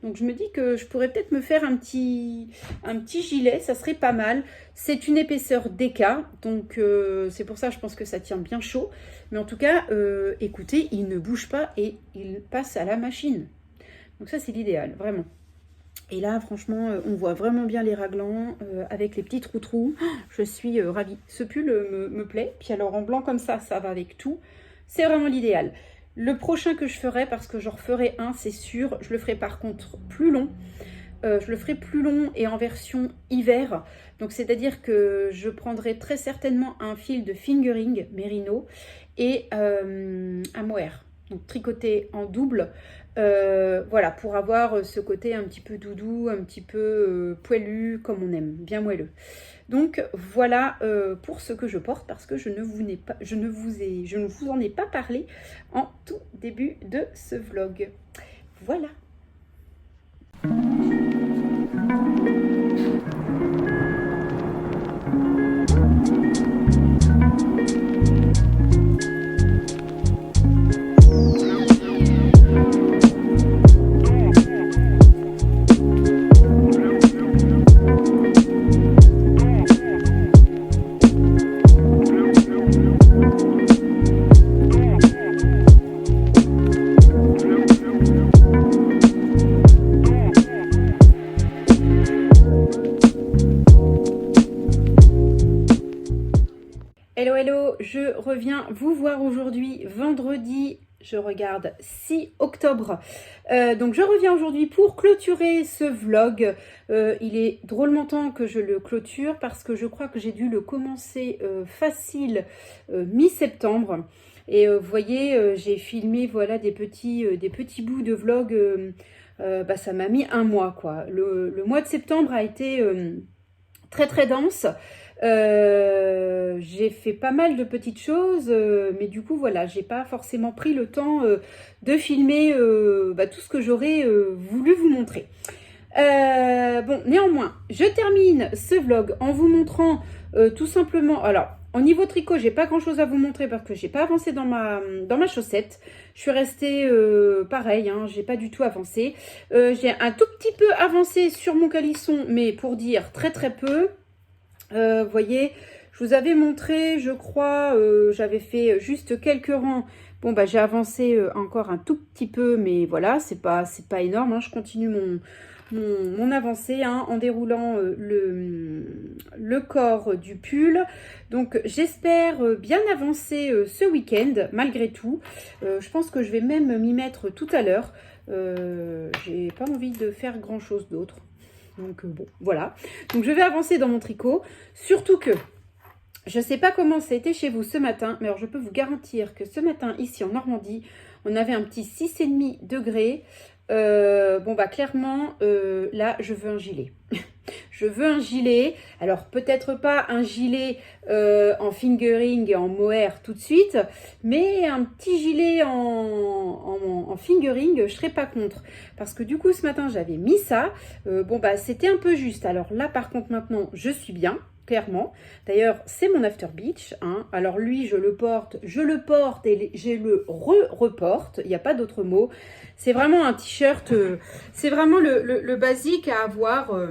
Donc je me dis que je pourrais peut-être me faire un petit gilet, ça serait pas mal. C'est une épaisseur DK, donc c'est pour ça je pense que ça tient bien chaud. Mais en tout cas, écoutez, il ne bouge pas et il passe à la machine. Donc ça c'est l'idéal, vraiment. Et là franchement, on voit vraiment bien les raglans avec les petits trous. Je suis ravie. Ce pull me plaît. Puis alors en blanc comme ça va avec tout. C'est vraiment l'idéal. Le prochain que je ferai, parce que j'en referai un, c'est sûr, je le ferai par contre plus long. Je le ferai plus long et en version hiver. Donc c'est-à-dire que je prendrai très certainement un fil de fingering Merino et un mohair. donc tricoté en double. Voilà, pour avoir ce côté un petit peu doudou, un petit peu poilu, comme on aime, bien moelleux. Donc voilà pour ce que je porte, parce que je ne vous en ai pas parlé en tout début de ce vlog. Voilà. Hello, hello, je reviens vous voir aujourd'hui, vendredi, je regarde 6 octobre. Donc je reviens aujourd'hui pour clôturer ce vlog. Il est drôlement temps que je le clôture parce que je crois que j'ai dû le commencer facile mi-septembre. Et vous voyez, j'ai filmé voilà, des petits bouts de vlog. Ça m'a mis un mois, quoi. Le mois de septembre a été très très dense. J'ai fait pas mal de petites choses, mais du coup voilà, j'ai pas forcément pris le temps de filmer tout ce que j'aurais voulu vous montrer. Bon, néanmoins, je termine ce vlog en vous montrant tout simplement, alors au niveau tricot, j'ai pas grand chose à vous montrer parce que j'ai pas avancé dans ma chaussette. Je suis restée pareil, hein, j'ai pas du tout avancé. J'ai un tout petit peu avancé sur mon calisson, mais pour dire très très peu. Vous voyez, je vous avais montré, je crois, j'avais fait juste quelques rangs. Bon, bah j'ai avancé encore un tout petit peu, mais voilà, c'est pas énorme, hein. Je continue mon avancée hein, en déroulant le corps du pull. Donc j'espère bien avancer ce week-end, malgré tout. Je pense que je vais même m'y mettre tout à l'heure. J'ai pas envie de faire grand-chose d'autre. Donc bon, voilà. Donc je vais avancer dans mon tricot. Surtout que, je ne sais pas comment ça a été chez vous ce matin, mais alors je peux vous garantir que ce matin, ici en Normandie, on avait un petit 6,5 degrés. Clairement, là, je veux un gilet. Je veux un gilet. Alors, peut-être pas un gilet en fingering et en mohair tout de suite, mais un petit gilet en fingering, je serais pas contre. Parce que du coup, ce matin, j'avais mis ça. C'était un peu juste. Alors là, par contre, maintenant, je suis bien. Clairement. D'ailleurs, c'est mon After Beach. Hein. Alors lui, je le porte et je le reporte. Il n'y a pas d'autre mot. C'est vraiment un t-shirt. C'est vraiment le basique à avoir,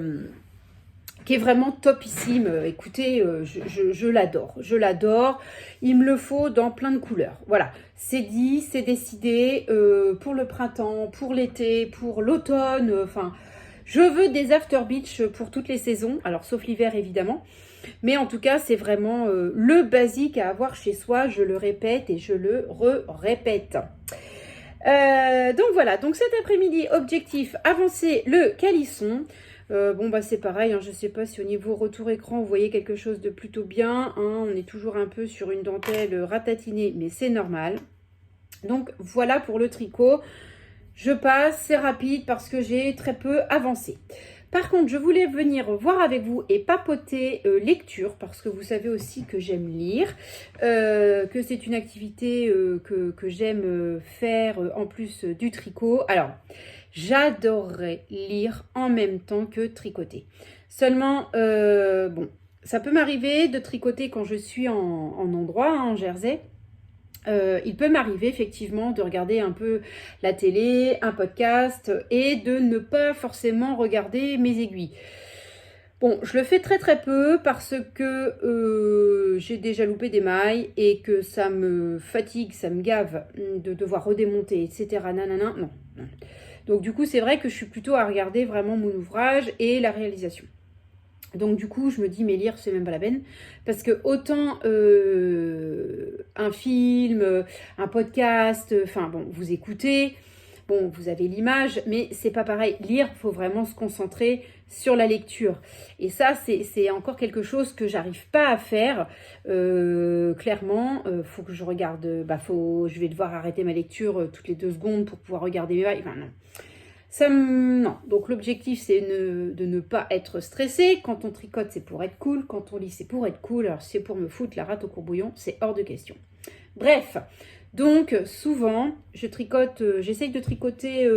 qui est vraiment topissime. Écoutez, je l'adore. Je l'adore. Il me le faut dans plein de couleurs. Voilà. C'est dit, c'est décidé pour le printemps, pour l'été, pour l'automne. Enfin... Je veux des After Beach pour toutes les saisons, alors sauf l'hiver évidemment. Mais en tout cas, c'est vraiment le basique à avoir chez soi. Je le répète et je le répète. Donc voilà, donc cet après-midi, objectif, avancer le calisson. C'est pareil, hein, je ne sais pas si au niveau retour écran, vous voyez quelque chose de plutôt bien. Hein, on est toujours un peu sur une dentelle ratatinée, mais c'est normal. Donc voilà pour le tricot. Je passe, c'est rapide parce que j'ai très peu avancé. Par contre, je voulais venir voir avec vous et papoter lecture parce que vous savez aussi que j'aime lire, que c'est une activité que j'aime faire en plus du tricot. Alors, j'adorerais lire en même temps que tricoter. Seulement, ça peut m'arriver de tricoter quand je suis en endroit, hein, en Jersey. Il peut m'arriver effectivement de regarder un peu la télé, un podcast et de ne pas forcément regarder mes aiguilles. Bon, je le fais très très peu parce que j'ai déjà loupé des mailles et que ça me fatigue, ça me gave de devoir redémonter, etc. Nanana, non. Donc du coup, c'est vrai que je suis plutôt à regarder vraiment mon ouvrage et la réalisation. Donc du coup, je me dis, mais lire, c'est même pas la peine. Parce que autant un film, un podcast, vous écoutez, bon, vous avez l'image, mais c'est pas pareil. Lire, il faut vraiment se concentrer sur la lecture. Et ça, c'est encore quelque chose que j'arrive pas à faire. Clairement, faut que je regarde, je vais devoir arrêter ma lecture toutes les 2 secondes pour pouvoir regarder mes vagues. Enfin, non. Non. Donc l'objectif c'est de ne pas être stressé. Quand on tricote c'est pour être cool, quand on lit c'est pour être cool. Alors si c'est pour me foutre la rate au courbouillon, c'est hors de question. Bref, donc souvent je tricote, j'essaye de tricoter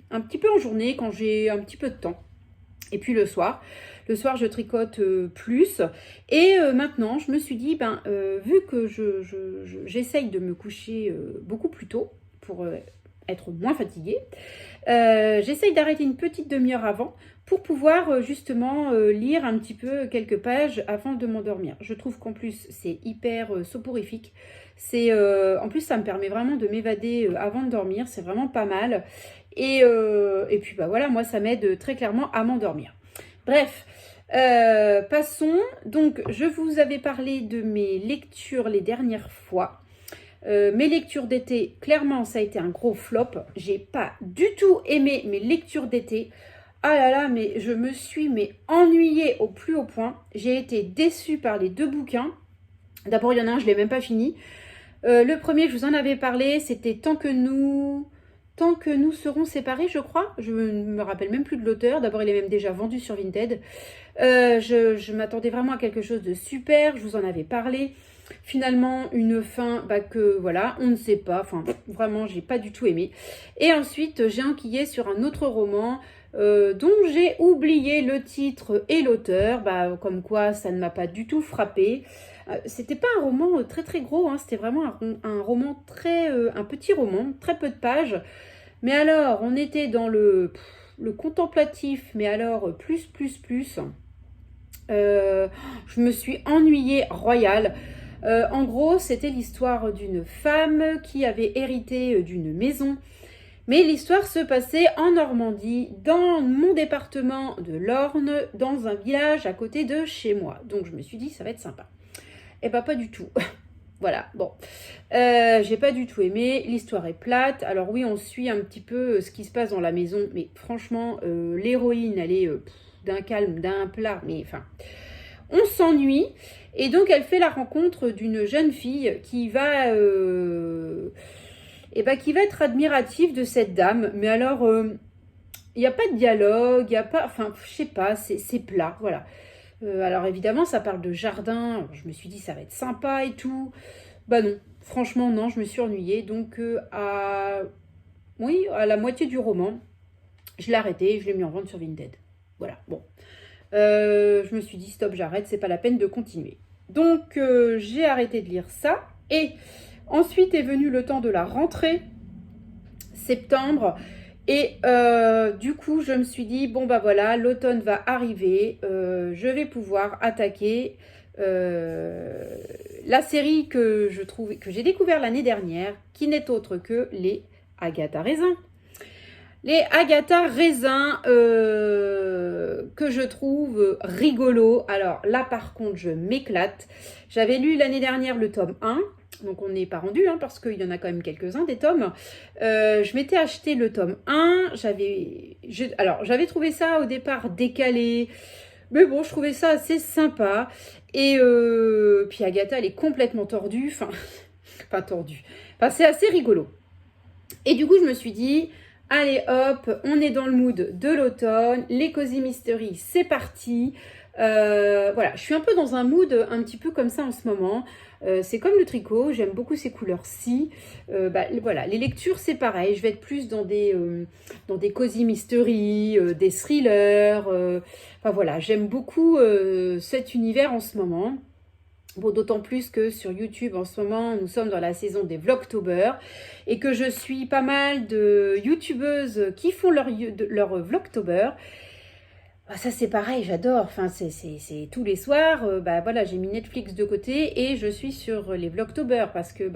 un petit peu en journée quand j'ai un petit peu de temps. Et puis le soir je tricote plus. Et maintenant je me suis dit, vu que j'essaye de me coucher beaucoup plus tôt pour être moins fatiguée, j'essaye d'arrêter une petite demi-heure avant pour pouvoir justement lire un petit peu quelques pages avant de m'endormir. Je trouve qu'en plus c'est hyper soporifique. En plus ça me permet vraiment de m'évader avant de dormir, c'est vraiment pas mal. Et puis voilà, moi ça m'aide très clairement à m'endormir. Bref, passons. Donc je vous avais parlé de mes lectures les dernières fois. Mes lectures d'été, clairement, ça a été un gros flop. J'ai pas du tout aimé mes lectures d'été. Ah là là, mais je me suis ennuyée au plus haut point. J'ai été déçue par les 2 bouquins. D'abord, il y en a un, je ne l'ai même pas fini. Le premier, je vous en avais parlé, c'était Tant que nous serons séparés, je crois. Je ne me rappelle même plus de l'auteur. D'abord, il est même déjà vendu sur Vinted. Je m'attendais vraiment à quelque chose de super. Je vous en avais parlé. Finalement, une fin que voilà, on ne sait pas. Enfin, vraiment, j'ai pas du tout aimé. Et ensuite, j'ai enquillé sur un autre roman dont j'ai oublié le titre et l'auteur. Comme quoi, ça ne m'a pas du tout frappé. C'était pas un roman très très gros, hein, c'était vraiment un roman un petit roman, très peu de pages. Mais alors, on était dans le contemplatif, mais alors plus. Je me suis ennuyée royale. En gros, c'était l'histoire d'une femme qui avait hérité d'une maison. Mais l'histoire se passait en Normandie, dans mon département de l'Orne, dans un village à côté de chez moi. Donc je me suis dit, ça va être sympa. Eh ben pas du tout. Voilà, bon. J'ai pas du tout aimé. L'histoire est plate. Alors oui, on suit un petit peu ce qui se passe dans la maison. Mais franchement, l'héroïne, elle est d'un calme, d'un plat. Mais enfin, on s'ennuie. Et donc, elle fait la rencontre d'une jeune fille qui va être admirative de cette dame. Mais alors, il n'y a pas de dialogue, il n'y a pas... Enfin, je sais pas, c'est plat, voilà. Alors évidemment, ça parle de jardin. Alors, je me suis dit, ça va être sympa et tout. Bah non, franchement, non, je me suis ennuyée. Donc, à la moitié du roman, je l'ai arrêté et je l'ai mis en vente sur Vinted. Voilà, bon. Je me suis dit, stop, j'arrête, c'est pas la peine de continuer. Donc, j'ai arrêté de lire ça. Et ensuite est venu le temps de la rentrée, septembre. Et du coup, je me suis dit, bon voilà, l'automne va arriver, je vais pouvoir attaquer la série que j'ai découvert l'année dernière, qui n'est autre que les Agatha Raisin. Les Agatha Raisin que je trouve rigolo. Alors là, par contre, je m'éclate. J'avais lu l'année dernière le tome 1. Donc on n'est pas rendu, hein, parce qu'il y en a quand même quelques-uns des tomes. Je m'étais acheté le tome 1. J'avais trouvé ça au départ décalé. Mais bon, je trouvais ça assez sympa. Et puis Agatha, elle est complètement tordue. Enfin, tordue. Enfin, c'est assez rigolo. Et du coup, je me suis dit... Allez hop, on est dans le mood de l'automne, les Cozy Mystery, c'est parti. Voilà, je suis un peu dans un mood un petit peu comme ça en ce moment. C'est comme le tricot, j'aime beaucoup ces couleurs-ci. Voilà, les lectures c'est pareil, je vais être plus dans des Cozy Mystery, des thrillers. Enfin voilà, j'aime beaucoup cet univers en ce moment. Bon, d'autant plus que sur YouTube, en ce moment, nous sommes dans la saison des Vlogtober et que je suis pas mal de youtubeuses qui font leur Vlogtober. Ça, c'est pareil, j'adore. Enfin, c'est tous les soirs. Voilà, j'ai mis Netflix de côté et je suis sur les Vlogtober parce que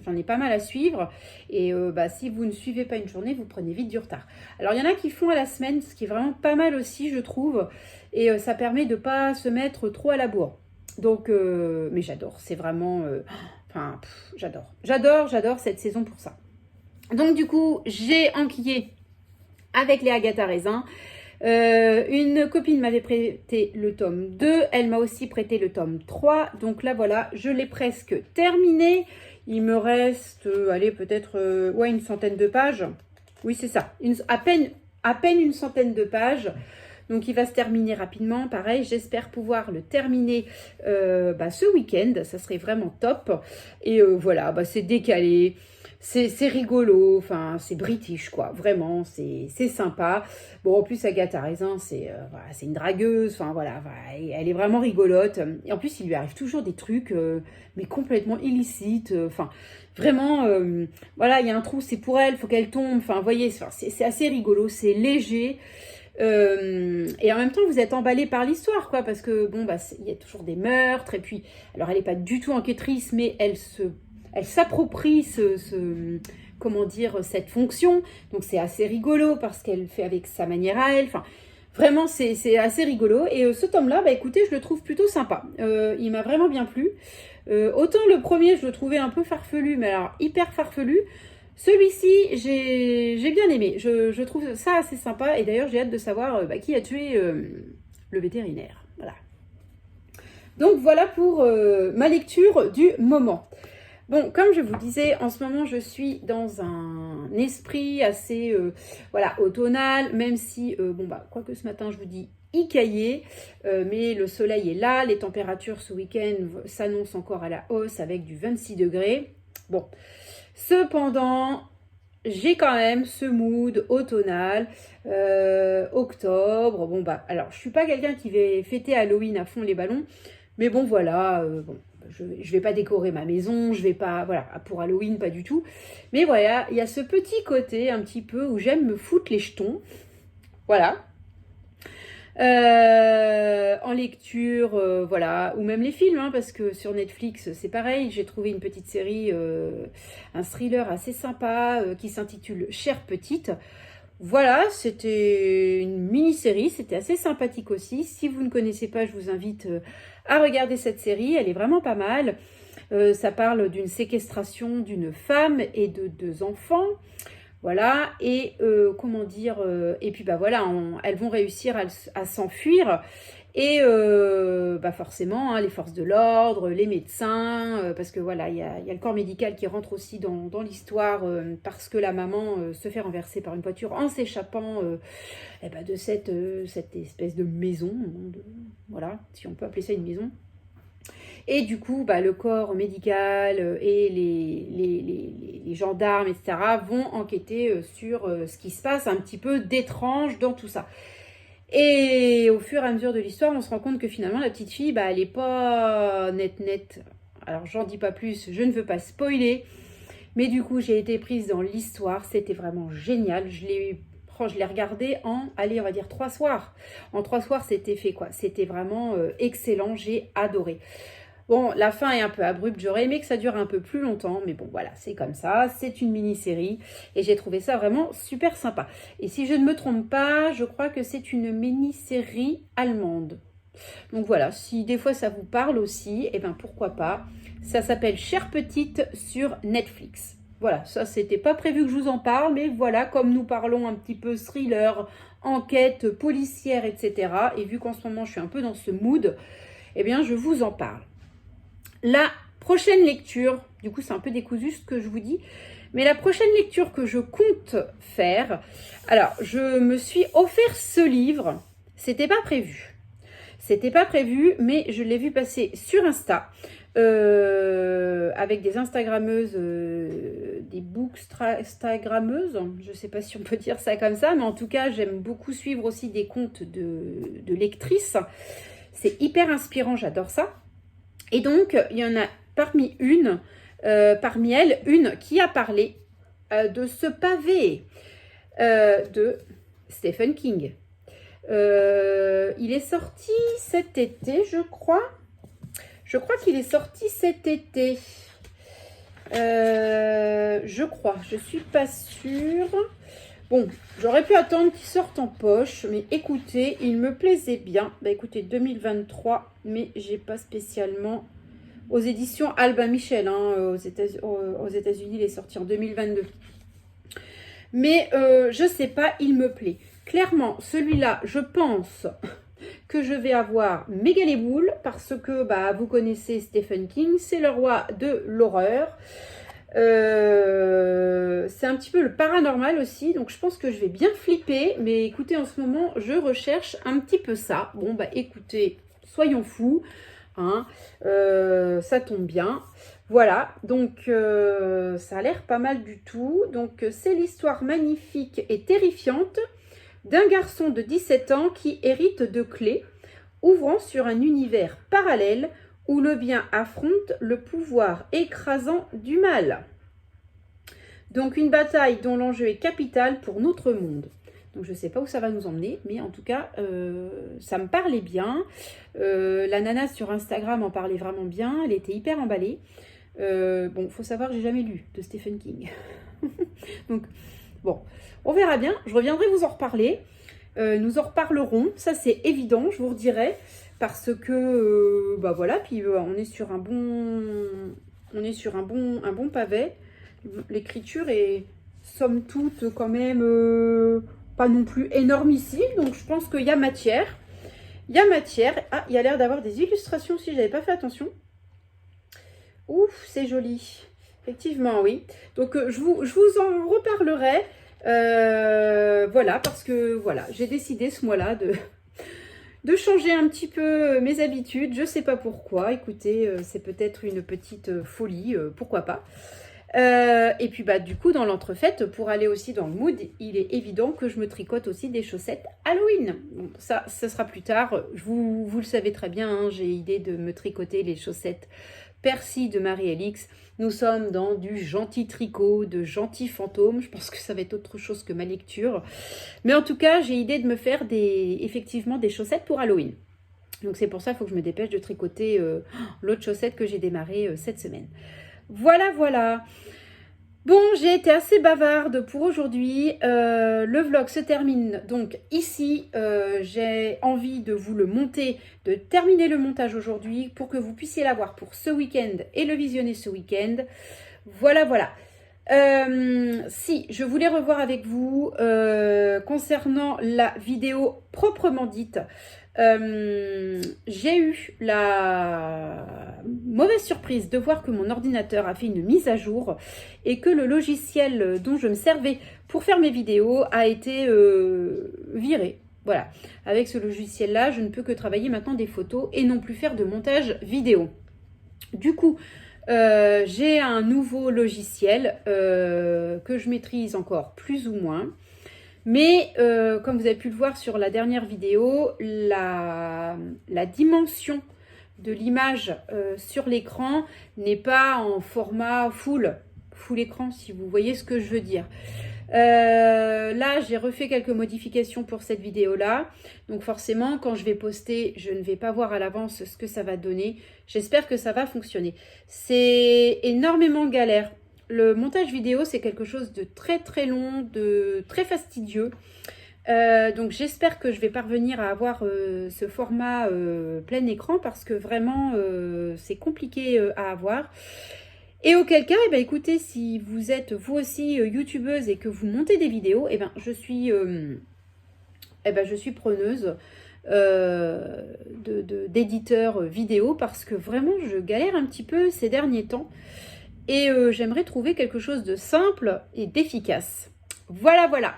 j'en ai pas mal à suivre. Et si vous ne suivez pas une journée, vous prenez vite du retard. Alors, il y en a qui font à la semaine, ce qui est vraiment pas mal aussi, je trouve. Et ça permet de pas se mettre trop à la bourre. Donc, mais j'adore, c'est vraiment... j'adore. J'adore cette saison pour ça. Donc du coup, j'ai enquillé avec les Agatha Raisin. Une copine m'avait prêté le tome 2, elle m'a aussi prêté le tome 3, donc là voilà, je l'ai presque terminé. Il me reste, allez, peut-être ouais, une centaine de pages. Oui, c'est ça, à peine une centaine de pages. Donc il va se terminer rapidement. Pareil, j'espère pouvoir le terminer ce week-end. Ça serait vraiment top. Et voilà, c'est décalé. C'est rigolo, enfin c'est british quoi, vraiment, c'est sympa. Bon, en plus Agatha Raisin, voilà, c'est une dragueuse, enfin voilà, elle est vraiment rigolote. Et en plus il lui arrive toujours des trucs, mais complètement illicites, enfin vraiment, voilà, il y a un trou, c'est pour elle, faut qu'elle tombe, enfin vous voyez, c'est assez rigolo, c'est léger. Et en même temps, vous êtes emballé par l'histoire, quoi, parce que bon, il y a toujours des meurtres, et puis, alors elle n'est pas du tout enquêtrice, mais elle s'approprie comment dire, cette fonction, donc c'est assez rigolo parce qu'elle fait avec sa manière à elle, enfin, vraiment c'est assez rigolo. Et ce tome-là, écoutez, je le trouve plutôt sympa. Il m'a vraiment bien plu. Autant le premier, je le trouvais un peu farfelu, mais alors hyper farfelu. Celui-ci, j'ai bien aimé. Je trouve ça assez sympa. Et d'ailleurs, j'ai hâte de savoir qui a tué le vétérinaire. Voilà. Donc voilà pour ma lecture du moment. Bon, comme je vous disais, en ce moment, je suis dans un esprit assez voilà, automnal, même si, quoique ce matin, je vous dis caillé, mais le soleil est là, les températures ce week-end s'annoncent encore à la hausse avec du 26 degrés. Bon, cependant, j'ai quand même ce mood automnal, octobre. Bon, alors, je suis pas quelqu'un qui va fêter Halloween à fond les ballons, mais bon, voilà, je vais pas décorer ma maison, je vais pas, voilà, pour Halloween, pas du tout. Mais voilà, il y a ce petit côté un petit peu où j'aime me foutre les jetons. Voilà. En lecture, voilà, ou même les films, hein, parce que sur Netflix, c'est pareil, j'ai trouvé une petite série, un thriller assez sympa qui s'intitule Chère Petite. Voilà, c'était une mini-série, c'était assez sympathique aussi. Si vous ne connaissez pas, je vous invite à regarder cette série, elle est vraiment pas mal. Ça parle d'une séquestration d'une femme et de 2 enfants. Voilà, et comment dire, et puis voilà, elles vont réussir à s'enfuir. Et forcément, hein, les forces de l'ordre, les médecins, parce que voilà, il y a le corps médical qui rentre aussi dans l'histoire, parce que la maman se fait renverser par une voiture en s'échappant de cette espèce de maison, voilà, si on peut appeler ça une maison. Et du coup, le corps médical et les gendarmes, etc., vont enquêter sur ce qui se passe un petit peu d'étrange dans tout ça. Et au fur et à mesure de l'histoire, on se rend compte que finalement, la petite fille, elle n'est pas nette. Alors, j'en dis pas plus, je ne veux pas spoiler. Mais du coup, j'ai été prise dans l'histoire. C'était vraiment génial. Je l'ai regardé en, allez, on va dire 3 soirs. En 3 soirs, c'était fait, quoi. C'était vraiment excellent. J'ai adoré. Bon, la fin est un peu abrupte, j'aurais aimé que ça dure un peu plus longtemps, mais bon, voilà, c'est comme ça, c'est une mini-série, et j'ai trouvé ça vraiment super sympa. Et si je ne me trompe pas, je crois que c'est une mini-série allemande. Donc voilà, si des fois ça vous parle aussi, eh bien pourquoi pas. Ça s'appelle Chère Petite sur Netflix. Voilà, ça c'était pas prévu que je vous en parle, mais voilà, comme nous parlons un petit peu thriller, enquête policière, etc. Et vu qu'en ce moment je suis un peu dans ce mood, eh bien je vous en parle. La prochaine lecture, du coup c'est un peu décousu ce que je vous dis, mais la prochaine lecture que je compte faire, alors je me suis offert ce livre, c'était pas prévu, mais je l'ai vu passer sur Insta, avec des Instagrammeuses, des bookstagrammeuses, je sais pas si on peut dire ça comme ça, mais en tout cas j'aime beaucoup suivre aussi des comptes de lectrices, c'est hyper inspirant, j'adore ça. Et donc, il y en a parmi elles, une qui a parlé de ce pavé de Stephen King. Il est sorti cet été, je crois. Je crois qu'il est sorti cet été. Je crois, je suis pas sûre. Bon, j'aurais pu attendre qu'il sorte en poche, mais écoutez, il me plaisait bien. Écoutez, 2023, mais j'ai pas spécialement... Aux éditions Albin Michel, hein, aux États-Unis, il est sorti en 2022. Mais je sais pas, il me plaît. Clairement, celui-là, je pense que je vais avoir méga les boules parce que bah, vous connaissez Stephen King, c'est le roi de l'horreur. C'est un petit peu le paranormal aussi, donc je pense que je vais bien flipper. Mais écoutez, en ce moment, je recherche un petit peu ça. Bon, bah écoutez, soyons fous, hein, ça tombe bien. Voilà, donc ça a l'air pas mal du tout. Donc c'est l'histoire magnifique et terrifiante d'un garçon de 17 ans qui hérite de clés, ouvrant sur un univers parallèle où le bien affronte le pouvoir écrasant du mal. Donc une bataille dont l'enjeu est capital pour notre monde. Donc je ne sais pas où ça va nous emmener, mais en tout cas, ça me parlait bien. La nana sur Instagram en parlait vraiment bien, elle était hyper emballée. Bon, faut savoir, j'ai jamais lu de Stephen King. Donc, bon, on verra bien. Je reviendrai vous en reparler. Nous en reparlerons, ça c'est évident, je vous redirai. Parce que, bah voilà, puis on est sur un bon pavé. L'écriture est, somme toute, quand même pas non plus énormissime. Donc, je pense qu'il y a matière. Il y a matière. Ah, il y a l'air d'avoir des illustrations si je n'avais pas fait attention. Ouf, c'est joli. Effectivement, oui. Donc, je vous en reparlerai. Voilà, parce que voilà, j'ai décidé ce mois-là de changer un petit peu mes habitudes. Je ne sais pas pourquoi. Écoutez, c'est peut-être une petite folie. Pourquoi pas. Et puis, bah, du coup, dans l'entrefaite, pour aller aussi dans le mood, il est évident que je me tricote aussi des chaussettes Halloween. Bon, ça sera plus tard. Vous le savez très bien, hein, j'ai idée de me tricoter les chaussettes Percy de Marie-Alix. Nous sommes dans du gentil tricot, de gentils fantômes. Je pense que ça va être autre chose que ma lecture. Mais en tout cas, j'ai idée de me faire effectivement des chaussettes pour Halloween. Donc c'est pour ça qu'il faut que je me dépêche de tricoter l'autre chaussette que j'ai démarrée cette semaine. Voilà, voilà. Bon, j'ai été assez bavarde pour aujourd'hui. Le vlog se termine donc ici. J'ai envie de vous le monter, de terminer le montage aujourd'hui pour que vous puissiez l'avoir pour ce week-end et le visionner ce week-end. Voilà, voilà. Si, je voulais revoir avec vous concernant la vidéo proprement dite. J'ai eu la mauvaise surprise de voir que mon ordinateur a fait une mise à jour et que le logiciel dont je me servais pour faire mes vidéos a été viré. Voilà, avec ce logiciel-là, je ne peux que travailler maintenant des photos et non plus faire de montage vidéo. Du coup, j'ai un nouveau logiciel que je maîtrise encore plus ou moins. Mais comme vous avez pu le voir sur la dernière vidéo, la dimension de l'image sur l'écran n'est pas en format full écran, si vous voyez ce que je veux dire. Là, j'ai refait quelques modifications pour cette vidéo-là. Donc forcément, quand je vais poster, je ne vais pas voir à l'avance ce que ça va donner. J'espère que ça va fonctionner. C'est énormément galère. Le montage vidéo, c'est quelque chose de très très long, de très fastidieux. Donc j'espère que je vais parvenir à avoir ce format plein écran parce que vraiment c'est compliqué à avoir. Et auquel cas, eh ben, écoutez, si vous êtes vous aussi youtubeuse et que vous montez des vidéos, eh ben, je suis preneuse d'éditeurs vidéo parce que vraiment je galère un petit peu ces derniers temps. Et j'aimerais trouver quelque chose de simple et d'efficace. Voilà, voilà.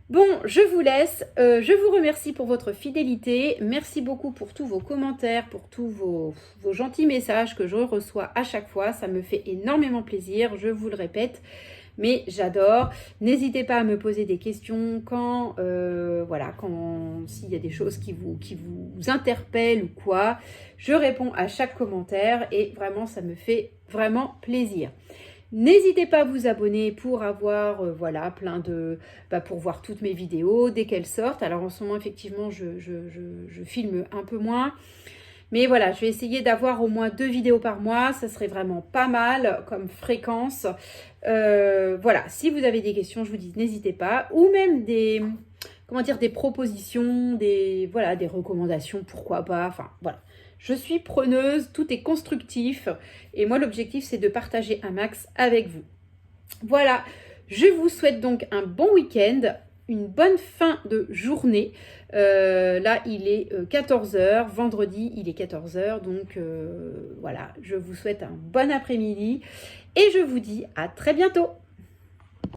Bon, je vous laisse. Je vous remercie pour votre fidélité. Merci beaucoup pour tous vos commentaires, pour tous vos gentils messages que je reçois à chaque fois. Ça me fait énormément plaisir, je vous le répète. Mais j'adore. N'hésitez pas à me poser des questions quand s'il y a des choses qui vous interpellent ou quoi. Je réponds à chaque commentaire et vraiment, ça me fait vraiment plaisir. N'hésitez pas à vous abonner pour avoir pour voir toutes mes vidéos dès qu'elles sortent. Alors en ce moment, effectivement, je filme un peu moins. Mais voilà, je vais essayer d'avoir au moins 2 vidéos par mois. Ça serait vraiment pas mal comme fréquence. Voilà, si vous avez des questions, je vous dis, n'hésitez pas. Ou même des propositions, des recommandations, pourquoi pas. Enfin, voilà. Je suis preneuse, tout est constructif. Et moi, l'objectif, c'est de partager un max avec vous. Voilà. Je vous souhaite donc un bon week-end, une bonne fin de journée. Là, il est 14 h, vendredi, il est 14 h, donc voilà, je vous souhaite un bon après-midi et je vous dis à très bientôt.